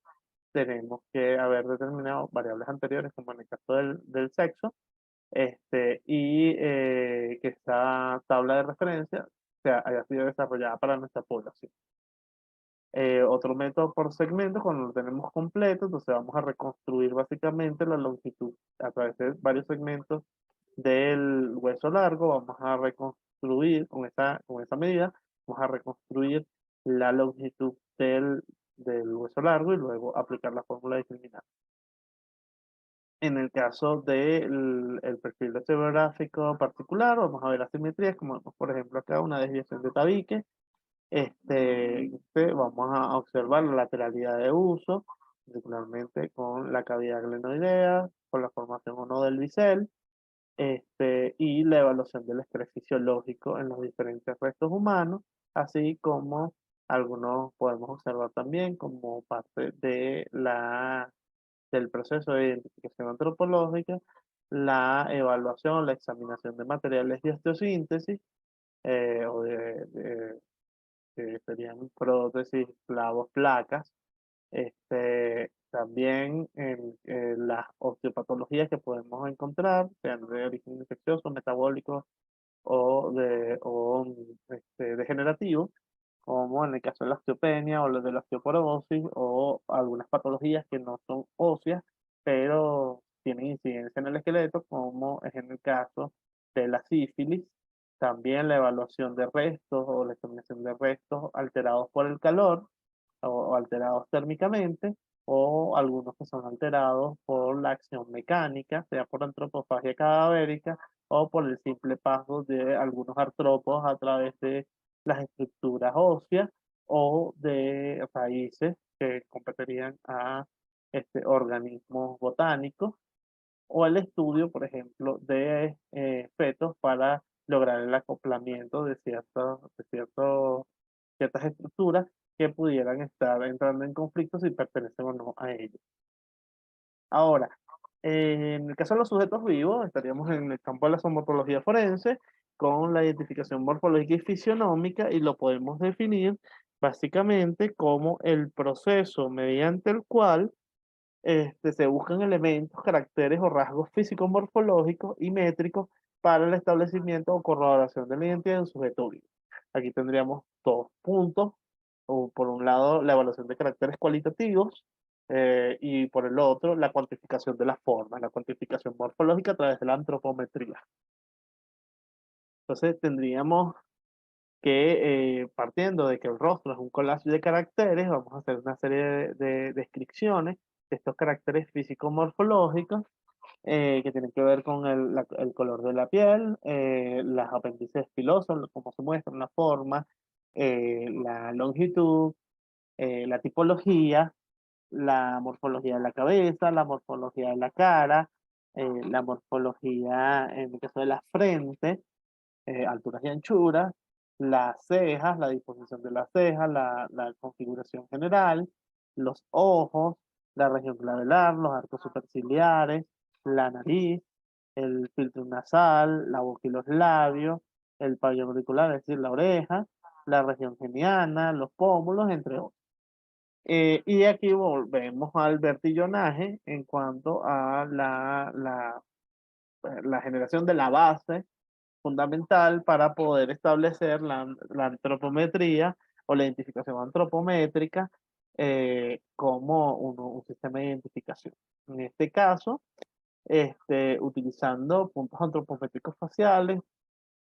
tenemos que haber determinado variables anteriores, como en el caso del sexo, y que esta tabla de referencia haya sido desarrollada para nuestra población. Otro método por segmento, cuando lo tenemos completo, entonces vamos a reconstruir básicamente la longitud a través de varios segmentos del hueso largo, vamos a reconstruir con esa medida, vamos a reconstruir la longitud del hueso largo y luego aplicar la fórmula discriminante. En el caso del el perfil osteográfico particular, vamos a ver asimetrías, como vemos, por ejemplo, acá una desviación de tabique. Vamos a observar la lateralidad de uso, particularmente con la cavidad glenoidea, con la formación o no del bisel, y la evaluación del estrés fisiológico en los diferentes restos humanos, así como algunos podemos observar también como parte del proceso de identificación antropológica, la evaluación, la examinación de materiales de osteosíntesis, o que serían prótesis, clavos, placas, también en las osteopatologías que podemos encontrar, sean de origen infeccioso, metabólico o degenerativo, como en el caso de la osteopenia o de la osteoporosis o algunas patologías que no son óseas, pero tienen incidencia en el esqueleto, como es en el caso de la sífilis. También la evaluación de restos o la examinación de restos alterados por el calor o alterados térmicamente, o algunos que son alterados por la acción mecánica, sea por antropofagia cadavérica o por el simple paso de algunos artrópodos a través de las estructuras óseas o de raíces que competirían a organismos botánicos, o el estudio, por ejemplo, de fetos para lograr el acoplamiento ciertas estructuras que pudieran estar entrando en conflicto si pertenecen o no a ellos. Ahora, en el caso de los sujetos vivos, estaríamos en el campo de la somatología forense con la identificación morfológica y fisionómica, y lo podemos definir básicamente como el proceso mediante el cual se buscan elementos, caracteres o rasgos físicos, morfológicos y métricos para el establecimiento o corroboración de la identidad de un sujeto vivo. Aquí tendríamos dos puntos, o por un lado la evaluación de caracteres cualitativos, y por el otro la cuantificación de las formas, la cuantificación morfológica a través de la antropometría. Entonces tendríamos que, partiendo de que el rostro es un collage de caracteres, vamos a hacer una serie de descripciones de estos caracteres físico-morfológicos que tienen que ver con el color de la piel, las apéndices pilosos, cómo se muestran, la forma, la longitud, la tipología, la morfología de la cabeza, la morfología de la cara, la morfología, en el caso de la frente, alturas y anchuras, las cejas, la disposición de las cejas, la configuración general, los ojos, la región clavelar, los arcos superciliares, la nariz, el filtro nasal, la boca y los labios, el pabellón auricular, es decir, la oreja, la región geniana, los pómulos, entre otros. Y aquí volvemos al vertillonaje en cuanto a la generación de la base fundamental para poder establecer la antropometría o la identificación antropométrica como un sistema de identificación. En este caso, utilizando puntos antropométricos faciales,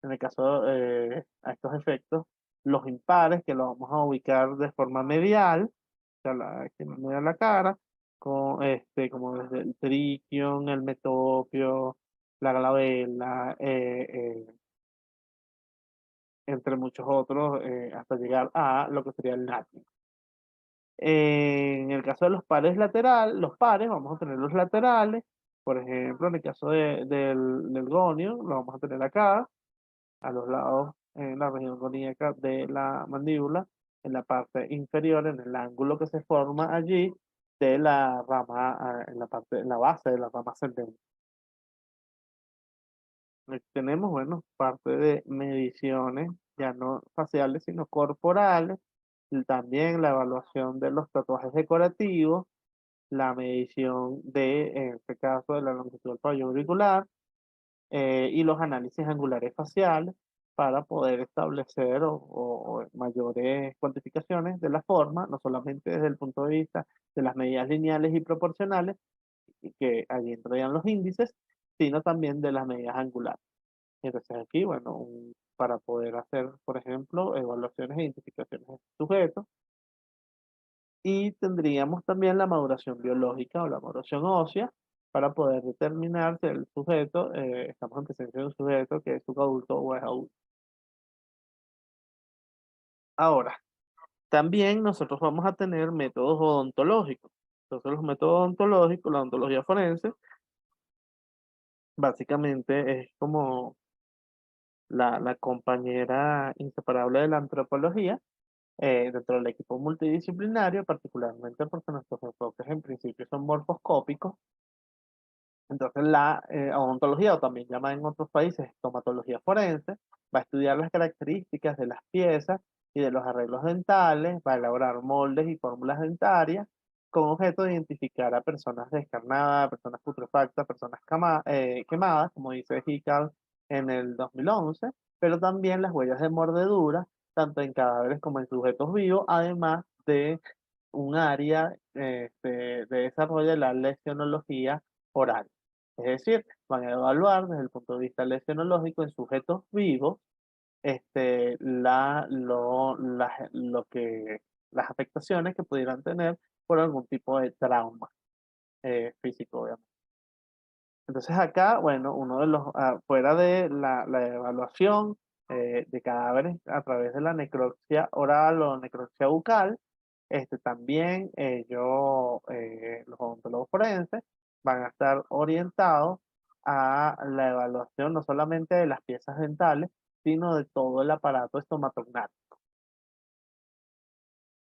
en el caso a estos efectos, los impares que los vamos a ubicar de forma medial, o sea, que nos mueve la cara, como desde el triquion, el metopio, la glabela, entre muchos otros, hasta llegar a lo que sería el látigo. En el caso de los pares, vamos a tener los laterales, por ejemplo, en el caso del gonio, lo vamos a tener acá, a los lados, en la región goníaca de la mandíbula, en la parte inferior, en el ángulo que se forma allí de la rama, en la base de la rama ascendente. Aquí tenemos, bueno, parte de mediciones, ya no faciales, sino corporales, y también la evaluación de los tatuajes decorativos, la medición en este caso, de la longitud del pabellón auricular, y los análisis angulares faciales para poder establecer o mayores cuantificaciones de la forma, no solamente desde el punto de vista de las medidas lineales y proporcionales, y que allí entrarían los índices, sino también de las medidas angulares. Entonces aquí, bueno, para poder hacer, por ejemplo, evaluaciones e identificaciones de sujetos, y tendríamos también la maduración biológica o la maduración ósea para poder determinar si el sujeto, estamos en presencia de un sujeto que es subadulto o es adulto. Ahora, también nosotros vamos a tener métodos odontológicos. Entonces los métodos odontológicos, la odontología forense, básicamente es como la compañera inseparable de la antropología dentro del equipo multidisciplinario, particularmente porque nuestros enfoques en principio son morfoscópicos. Entonces la odontología, o también llamada en otros países estomatología forense, va a estudiar las características de las piezas y de los arreglos dentales, va a elaborar moldes y fórmulas dentarias con objeto de identificar a personas descarnadas, personas putrefactas, personas quemadas, como dice Hickel en el 2011, pero también las huellas de mordedura, tanto en cadáveres como en sujetos vivos, además de un área de desarrollo de la lesionología oral. Es decir, van a evaluar desde el punto de vista lesionológico en sujetos vivos las afectaciones que pudieran tener por algún tipo de trauma físico, obviamente. Entonces acá, bueno, fuera de la evaluación de cadáveres a través de la necropsia oral o necropsia bucal, también los odontólogos forenses van a estar orientados a la evaluación no solamente de las piezas dentales, sino de todo el aparato estomatognático.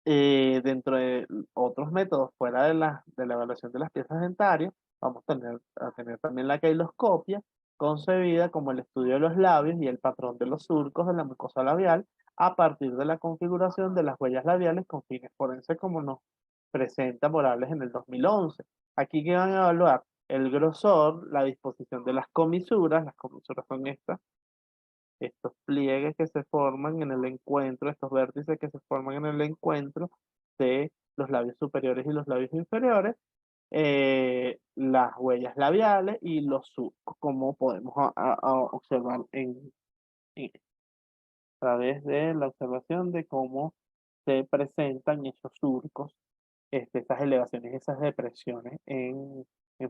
Dentro de otros métodos fuera de la evaluación de las piezas dentarias, vamos a tener también la cailoscopia, concebida como el estudio de los labios y el patrón de los surcos de la mucosa labial a partir de la configuración de las huellas labiales con fines forenses como nos presenta Morales en el 2011. Aquí que van a evaluar el grosor, la disposición de las comisuras son estos pliegues que se forman en el encuentro, estos vértices que se forman en el encuentro de los labios superiores y los labios inferiores, las huellas labiales y los surcos, como podemos observar y a través de la observación de cómo se presentan esos surcos, esas elevaciones, esas depresiones en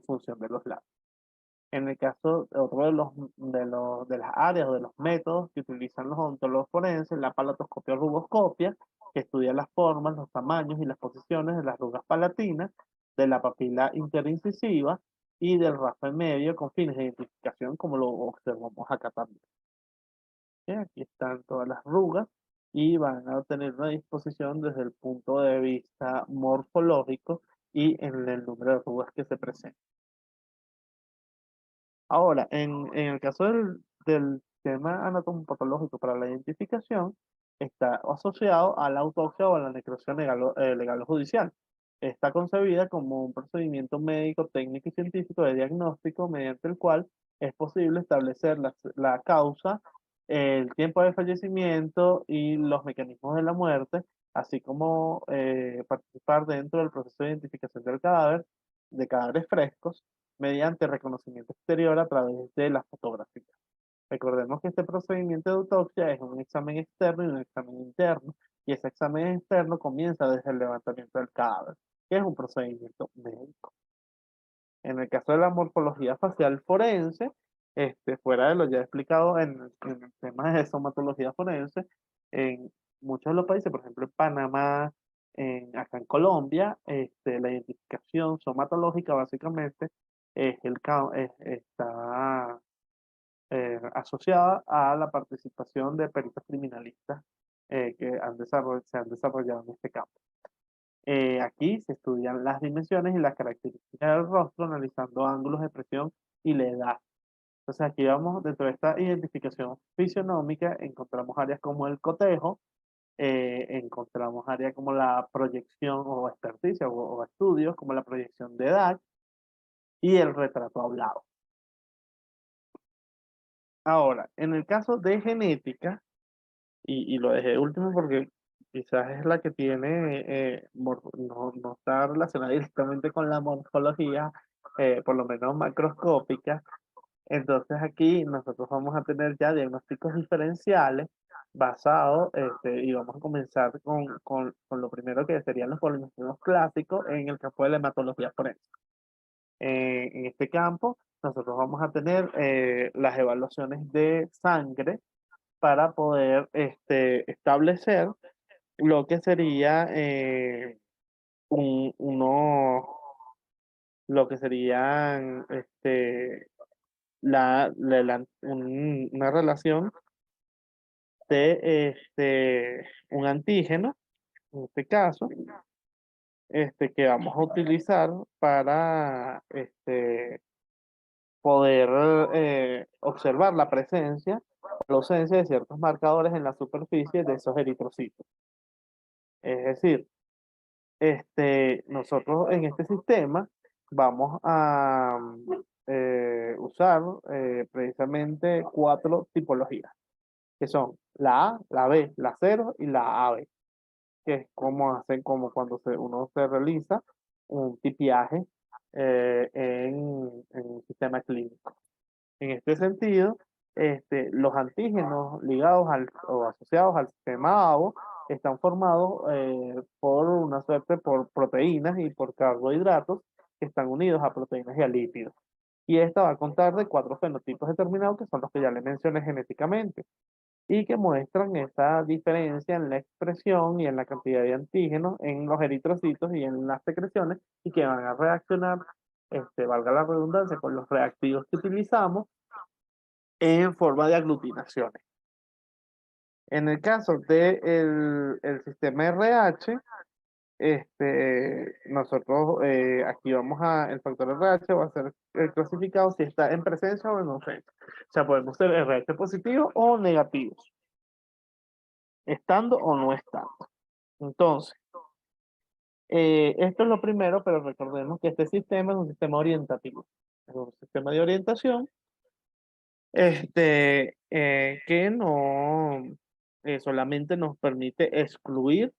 función de los lados. En el caso, otro de las áreas o de los métodos que utilizan los odontólogos forenses, la palatoscopia o rugoscopia, que estudia las formas, los tamaños y las posiciones de las arrugas palatinas, de la papila interincisiva y del rafe medio con fines de identificación, como lo observamos acá también. Aquí están todas las arrugas y van a tener una disposición desde el punto de vista morfológico y en el número de arrugas que se presentan. Ahora, en el caso del tema anatomopatológico para la identificación, está asociado a la autopsia o a la necropsia legal o judicial. Está concebida como un procedimiento médico, técnico y científico de diagnóstico mediante el cual es posible establecer la causa, el tiempo de fallecimiento y los mecanismos de la muerte, así como participar dentro del proceso de identificación del cadáver, de cadáveres frescos mediante reconocimiento exterior a través de la fotografía. Recordemos que este procedimiento de autopsia es un examen externo y un examen interno, y ese examen externo comienza desde el levantamiento del cadáver, que es un procedimiento médico. En el caso de la morfología facial forense, fuera de lo ya explicado en el tema de somatología forense, en muchos de los países, por ejemplo en Panamá, acá en Colombia, la identificación somatológica básicamente está asociada a la participación de peritos criminalistas que se han desarrollado en este campo. Aquí se estudian las dimensiones y las características del rostro, analizando ángulos de expresión y la edad. Entonces aquí vamos, dentro de esta identificación fisionómica, encontramos áreas como el cotejo, encontramos áreas como la proyección o experticia o estudios, como la proyección de edad y el retrato hablado. Ahora, en el caso de genética, y lo dejé de último porque quizás es la que tiene, no está relacionada directamente con la morfología, por lo menos macroscópica. Entonces aquí nosotros vamos a tener ya diagnósticos diferenciales basados, y vamos a comenzar con lo primero que serían los polimorfismos clásicos en el campo de la hematología forense. En este campo, nosotros vamos a tener las evaluaciones de sangre para poder establecer lo que sería lo que serían una relación de un antígeno, en este caso, que vamos a utilizar para poder observar la presencia o la ausencia de ciertos marcadores en la superficie de esos eritrocitos. Es decir, nosotros en este sistema vamos a usar precisamente 4 tipologías, que son la A, la B, la 0 y la AB, que es como cuando uno se realiza un tipiaje en un sistema clínico. En este sentido, los antígenos ligados o asociados al sistema ABO están formados por una suerte por proteínas y por carbohidratos que están unidos a proteínas y a lípidos. Y esta va a contar de 4 fenotipos determinados que son los que ya le mencioné genéticamente y que muestran esa diferencia en la expresión y en la cantidad de antígenos en los eritrocitos y en las secreciones y que van a reaccionar, valga la redundancia, con los reactivos que utilizamos en forma de aglutinaciones. En el caso del el sistema RH, nosotros aquí el factor RH va a ser clasificado si está en presencia o en ausencia. O sea, podemos ser RH positivos o negativos, estando o no estando. Entonces, esto es lo primero, pero recordemos que este sistema es un sistema orientativo. Es un sistema de orientación que no solamente nos permite excluir,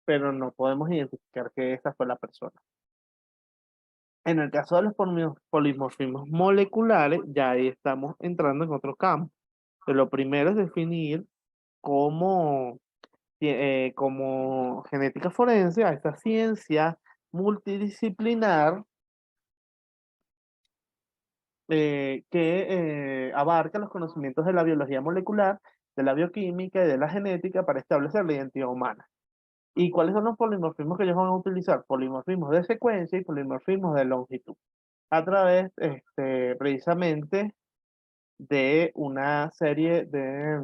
pero no podemos identificar que esa fue la persona. En el caso de los polimorfismos moleculares, ya ahí estamos entrando en otro campo. Lo primero es definir cómo, como genética forense a esta ciencia multidisciplinar que abarca los conocimientos de la biología molecular, de la bioquímica y de la genética para establecer la identidad humana. ¿Y cuáles son los polimorfismos que ellos van a utilizar? Polimorfismos de secuencia y polimorfismos de longitud, a través precisamente de una serie de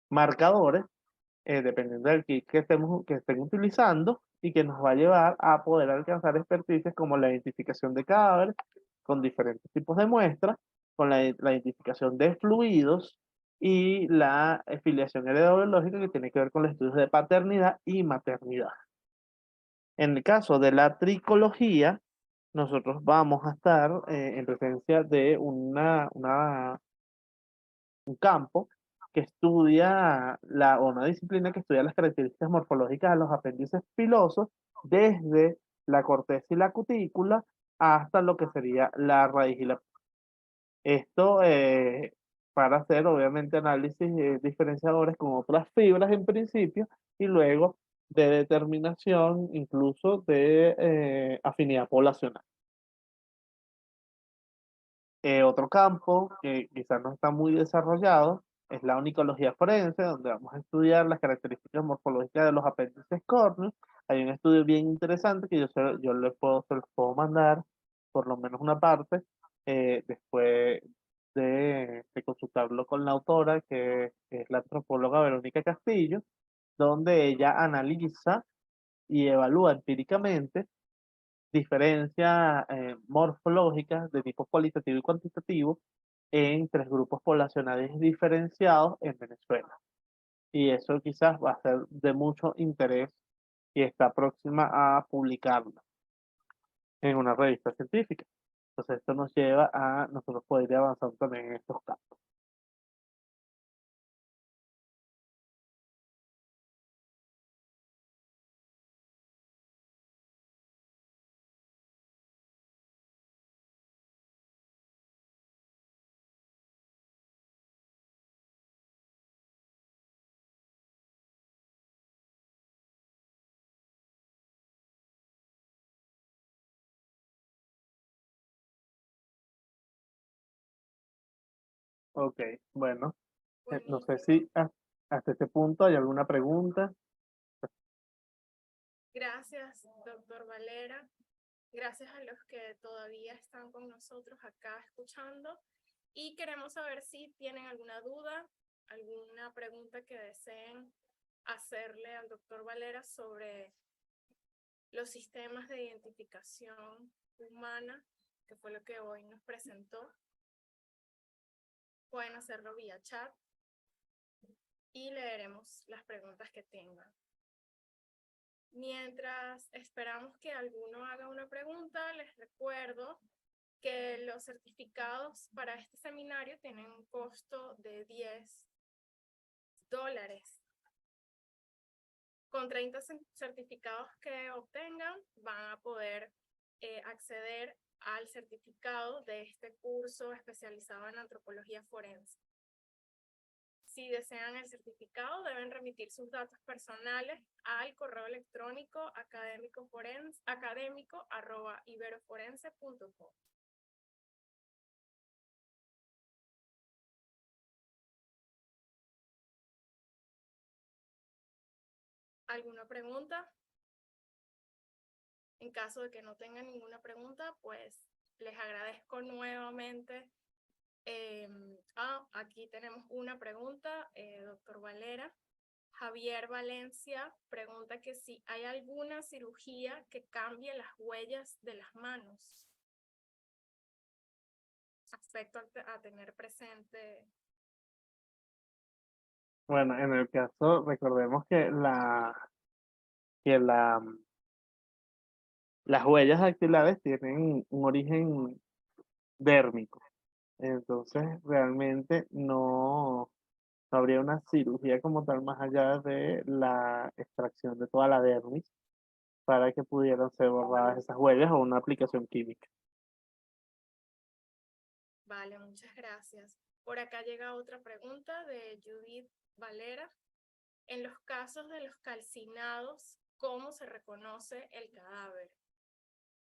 marcadores, dependiendo del kit que estén utilizando, y que nos va a llevar a poder alcanzar expertices como la identificación de cadáveres con diferentes tipos de muestras, con la identificación de fluidos y la filiación heredobiológica que tiene que ver con los estudios de paternidad y maternidad. En el caso de la tricología, nosotros vamos a estar en presencia de un campo que estudia o una disciplina que estudia las características morfológicas de los apéndices pilosos desde la corteza y la cutícula hasta lo que sería la raíz y la... Esto para hacer obviamente análisis diferenciadores con otras fibras en principio y luego de determinación incluso de afinidad poblacional. Otro campo que quizás no está muy desarrollado es la onicología forense, donde vamos a estudiar las características morfológicas de los apéndices córneos. Hay un estudio bien interesante que yo se los puedo mandar, por lo menos una parte, después de consultarlo con la autora, que es la antropóloga Verónica Castillo, donde ella analiza y evalúa empíricamente diferencias morfológicas de tipo cualitativo y cuantitativo en tres grupos poblacionales diferenciados en Venezuela. Y eso quizás va a ser de mucho interés y está próxima a publicarlo en una revista científica. Entonces esto nos lleva a nosotros poder ir avanzando también en estos campos. Ok, bueno, no sé Buenísimo. si hasta este punto hay alguna pregunta. Gracias, doctor Valera. Gracias a los que todavía están con nosotros acá escuchando. Y queremos saber si tienen alguna duda, alguna pregunta que deseen hacerle al doctor Valera sobre los sistemas de identificación humana, que fue lo que hoy nos presentó. Pueden hacerlo vía chat y leeremos las preguntas que tengan. Mientras esperamos que alguno haga una pregunta, les recuerdo que los certificados para este seminario tienen un costo de $10. Con 30 certificados que obtengan, van a poder acceder al certificado de este curso especializado en antropología forense. Si desean el certificado, deben remitir sus datos personales al correo electrónico académico@iberoforense.com. ¿Alguna pregunta? En caso de que no tengan ninguna pregunta, pues les agradezco nuevamente. Aquí tenemos una pregunta, doctor Valera. Javier Valencia pregunta que si hay alguna cirugía que cambie las huellas de las manos. Aspecto a tener presente. Bueno, en el caso, recordemos que que la, las huellas dactilares tienen un origen dérmico. Entonces, realmente no habría una cirugía como tal más allá de la extracción de toda la dermis para que pudieran ser borradas esas huellas o una aplicación química. Vale, muchas gracias. Por acá llega otra pregunta de Judith Valera. En los casos de los calcinados, ¿cómo se reconoce el cadáver?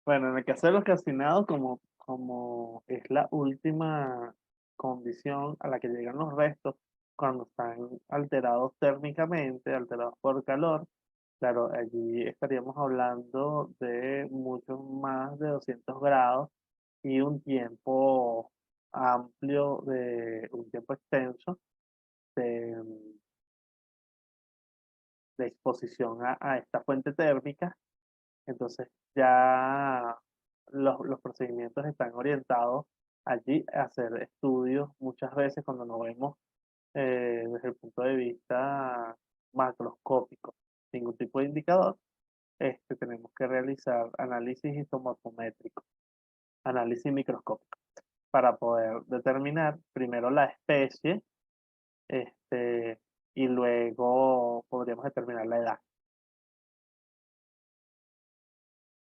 Bueno, en el caso de los calcinados, como es la última condición a la que llegan los restos cuando están alterados térmicamente, alterados por calor, claro, allí estaríamos hablando de mucho más de 200 grados y un tiempo amplio, un tiempo extenso de, de exposición a esta fuente térmica. Entonces ya los procedimientos están orientados allí a hacer estudios muchas veces cuando no vemos desde el punto de vista macroscópico ningún tipo de indicador, tenemos que realizar análisis isomorfométrico, análisis microscópico, para poder determinar primero la especie, este, y luego podríamos determinar la edad.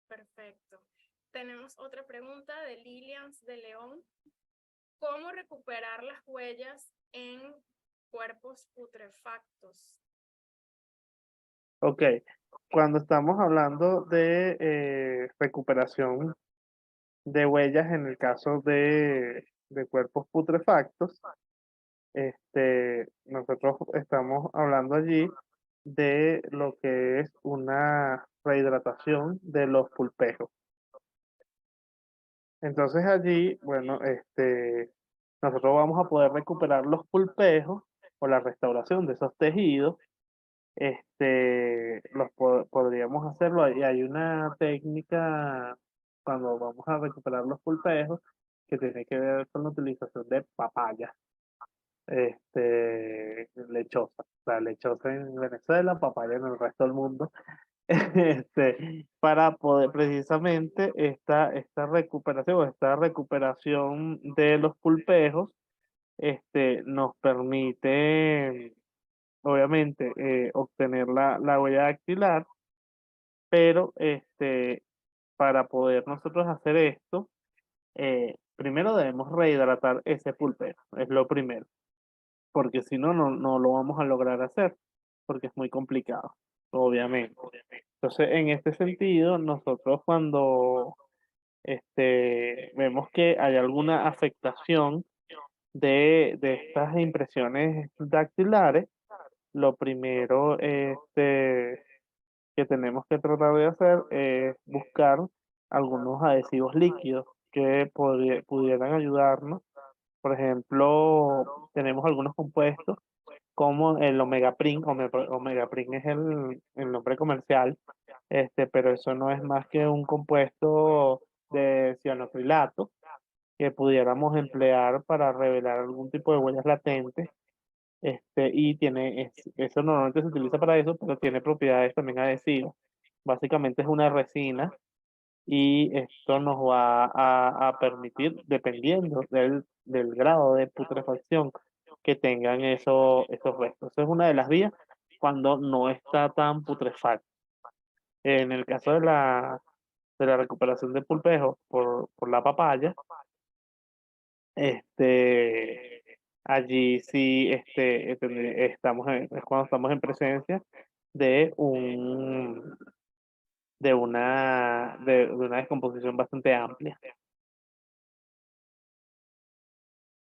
Perfecto. Tenemos otra pregunta de Lilians de León. ¿Cómo recuperar las huellas en cuerpos putrefactos? Ok, cuando estamos hablando de recuperación de huellas en el caso de cuerpos putrefactos, nosotros estamos hablando allí de lo que es una rehidratación de los pulpejos. Entonces allí, bueno, nosotros vamos a poder recuperar los pulpejos o la restauración de esos tejidos. Podríamos hacerlo y hay una técnica cuando vamos a recuperar los pulpejos que tiene que ver con la utilización de papaya lechosa, la lechosa en Venezuela, papaya en el resto del mundo. Para poder precisamente esta recuperación de los pulpejos, nos permite obviamente obtener la huella dactilar, pero para poder nosotros hacer esto, primero debemos rehidratar ese pulpero, es lo primero, porque si no, no lo vamos a lograr hacer, porque es muy complicado, obviamente. Entonces, en este sentido, nosotros cuando vemos que hay alguna afectación de estas impresiones dactilares, lo primero que tenemos que tratar de hacer es buscar algunos adhesivos líquidos que pudieran ayudarnos. Por ejemplo, tenemos algunos compuestos como el omegaprin. Omegaprin es el nombre comercial, pero eso no es más que un compuesto de cianocrilato que pudiéramos emplear para revelar algún tipo de huellas latentes. Eso normalmente se utiliza para eso, pero tiene propiedades también adhesivas. Básicamente es una resina y esto nos va a permitir, dependiendo del grado de putrefacción que tengan esos restos. Esa es una de las vías cuando no está tan putrefacto. En el caso de la recuperación de pulpejo por la papaya, allí sí es cuando estamos en presencia de una descomposición bastante amplia.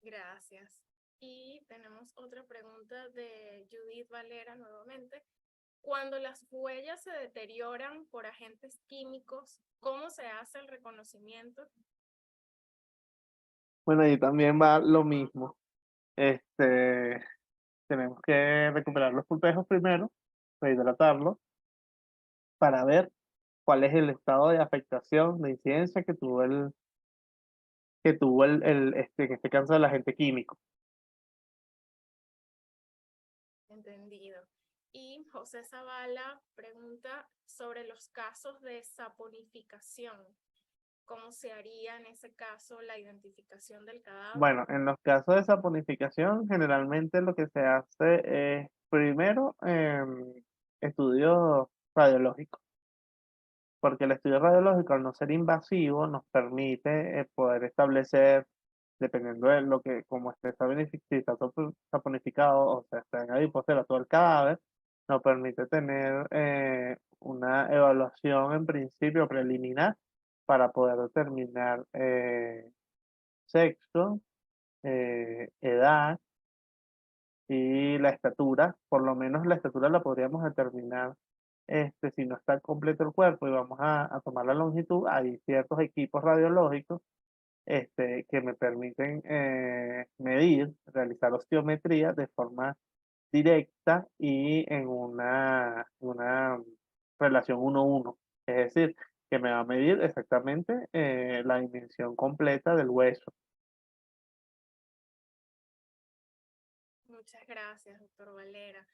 Gracias. Y tenemos otra pregunta de Judith Valera nuevamente. Cuando las huellas se deterioran por agentes químicos, ¿cómo se hace el reconocimiento? Bueno, ahí también va lo mismo. Tenemos que recuperar los pulpejos primero, rehidratarlos, para ver cuál es el estado de afectación, de incidencia en este caso, el agente químico. Entendido. Y José Zavala pregunta sobre los casos de saponificación. ¿Cómo se haría en ese caso la identificación del cadáver? Bueno, en los casos de saponificación, generalmente lo que se hace es primero estudios radiológicos, porque el estudio radiológico, al no ser invasivo, nos permite poder establecer dependiendo de lo que, como esté si está saponificado o sea, está en adipocera todo el cadáver, nos permite tener una evaluación en principio preliminar para poder determinar sexo, edad y la estatura. Por lo menos la estatura la podríamos determinar si no está completo el cuerpo y vamos a tomar la longitud. Hay ciertos equipos radiológicos que me permiten medir, realizar osteometría de forma directa y en una relación 1:1. Es decir, que me va a medir exactamente la dimensión completa del hueso. Muchas gracias, doctor Valera.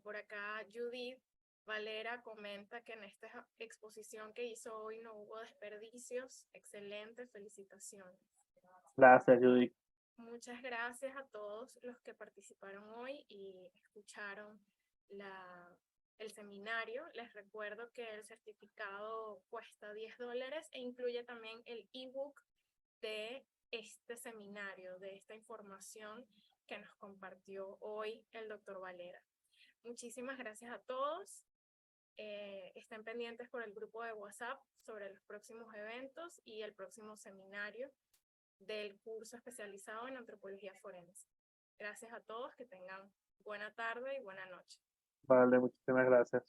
Por acá, Judith Valera comenta que en esta exposición que hizo hoy no hubo desperdicios. Excelente, felicitaciones. Gracias, Judy. Muchas gracias a todos los que participaron hoy y escucharon el seminario. Les recuerdo que el certificado cuesta $10 e incluye también el ebook de este seminario, de esta información que nos compartió hoy el doctor Valera. Muchísimas gracias a todos. Estén pendientes por el grupo de WhatsApp sobre los próximos eventos y el próximo seminario del curso especializado en antropología forense. Gracias a todos, que tengan buena tarde y buena noche. Vale, muchísimas gracias.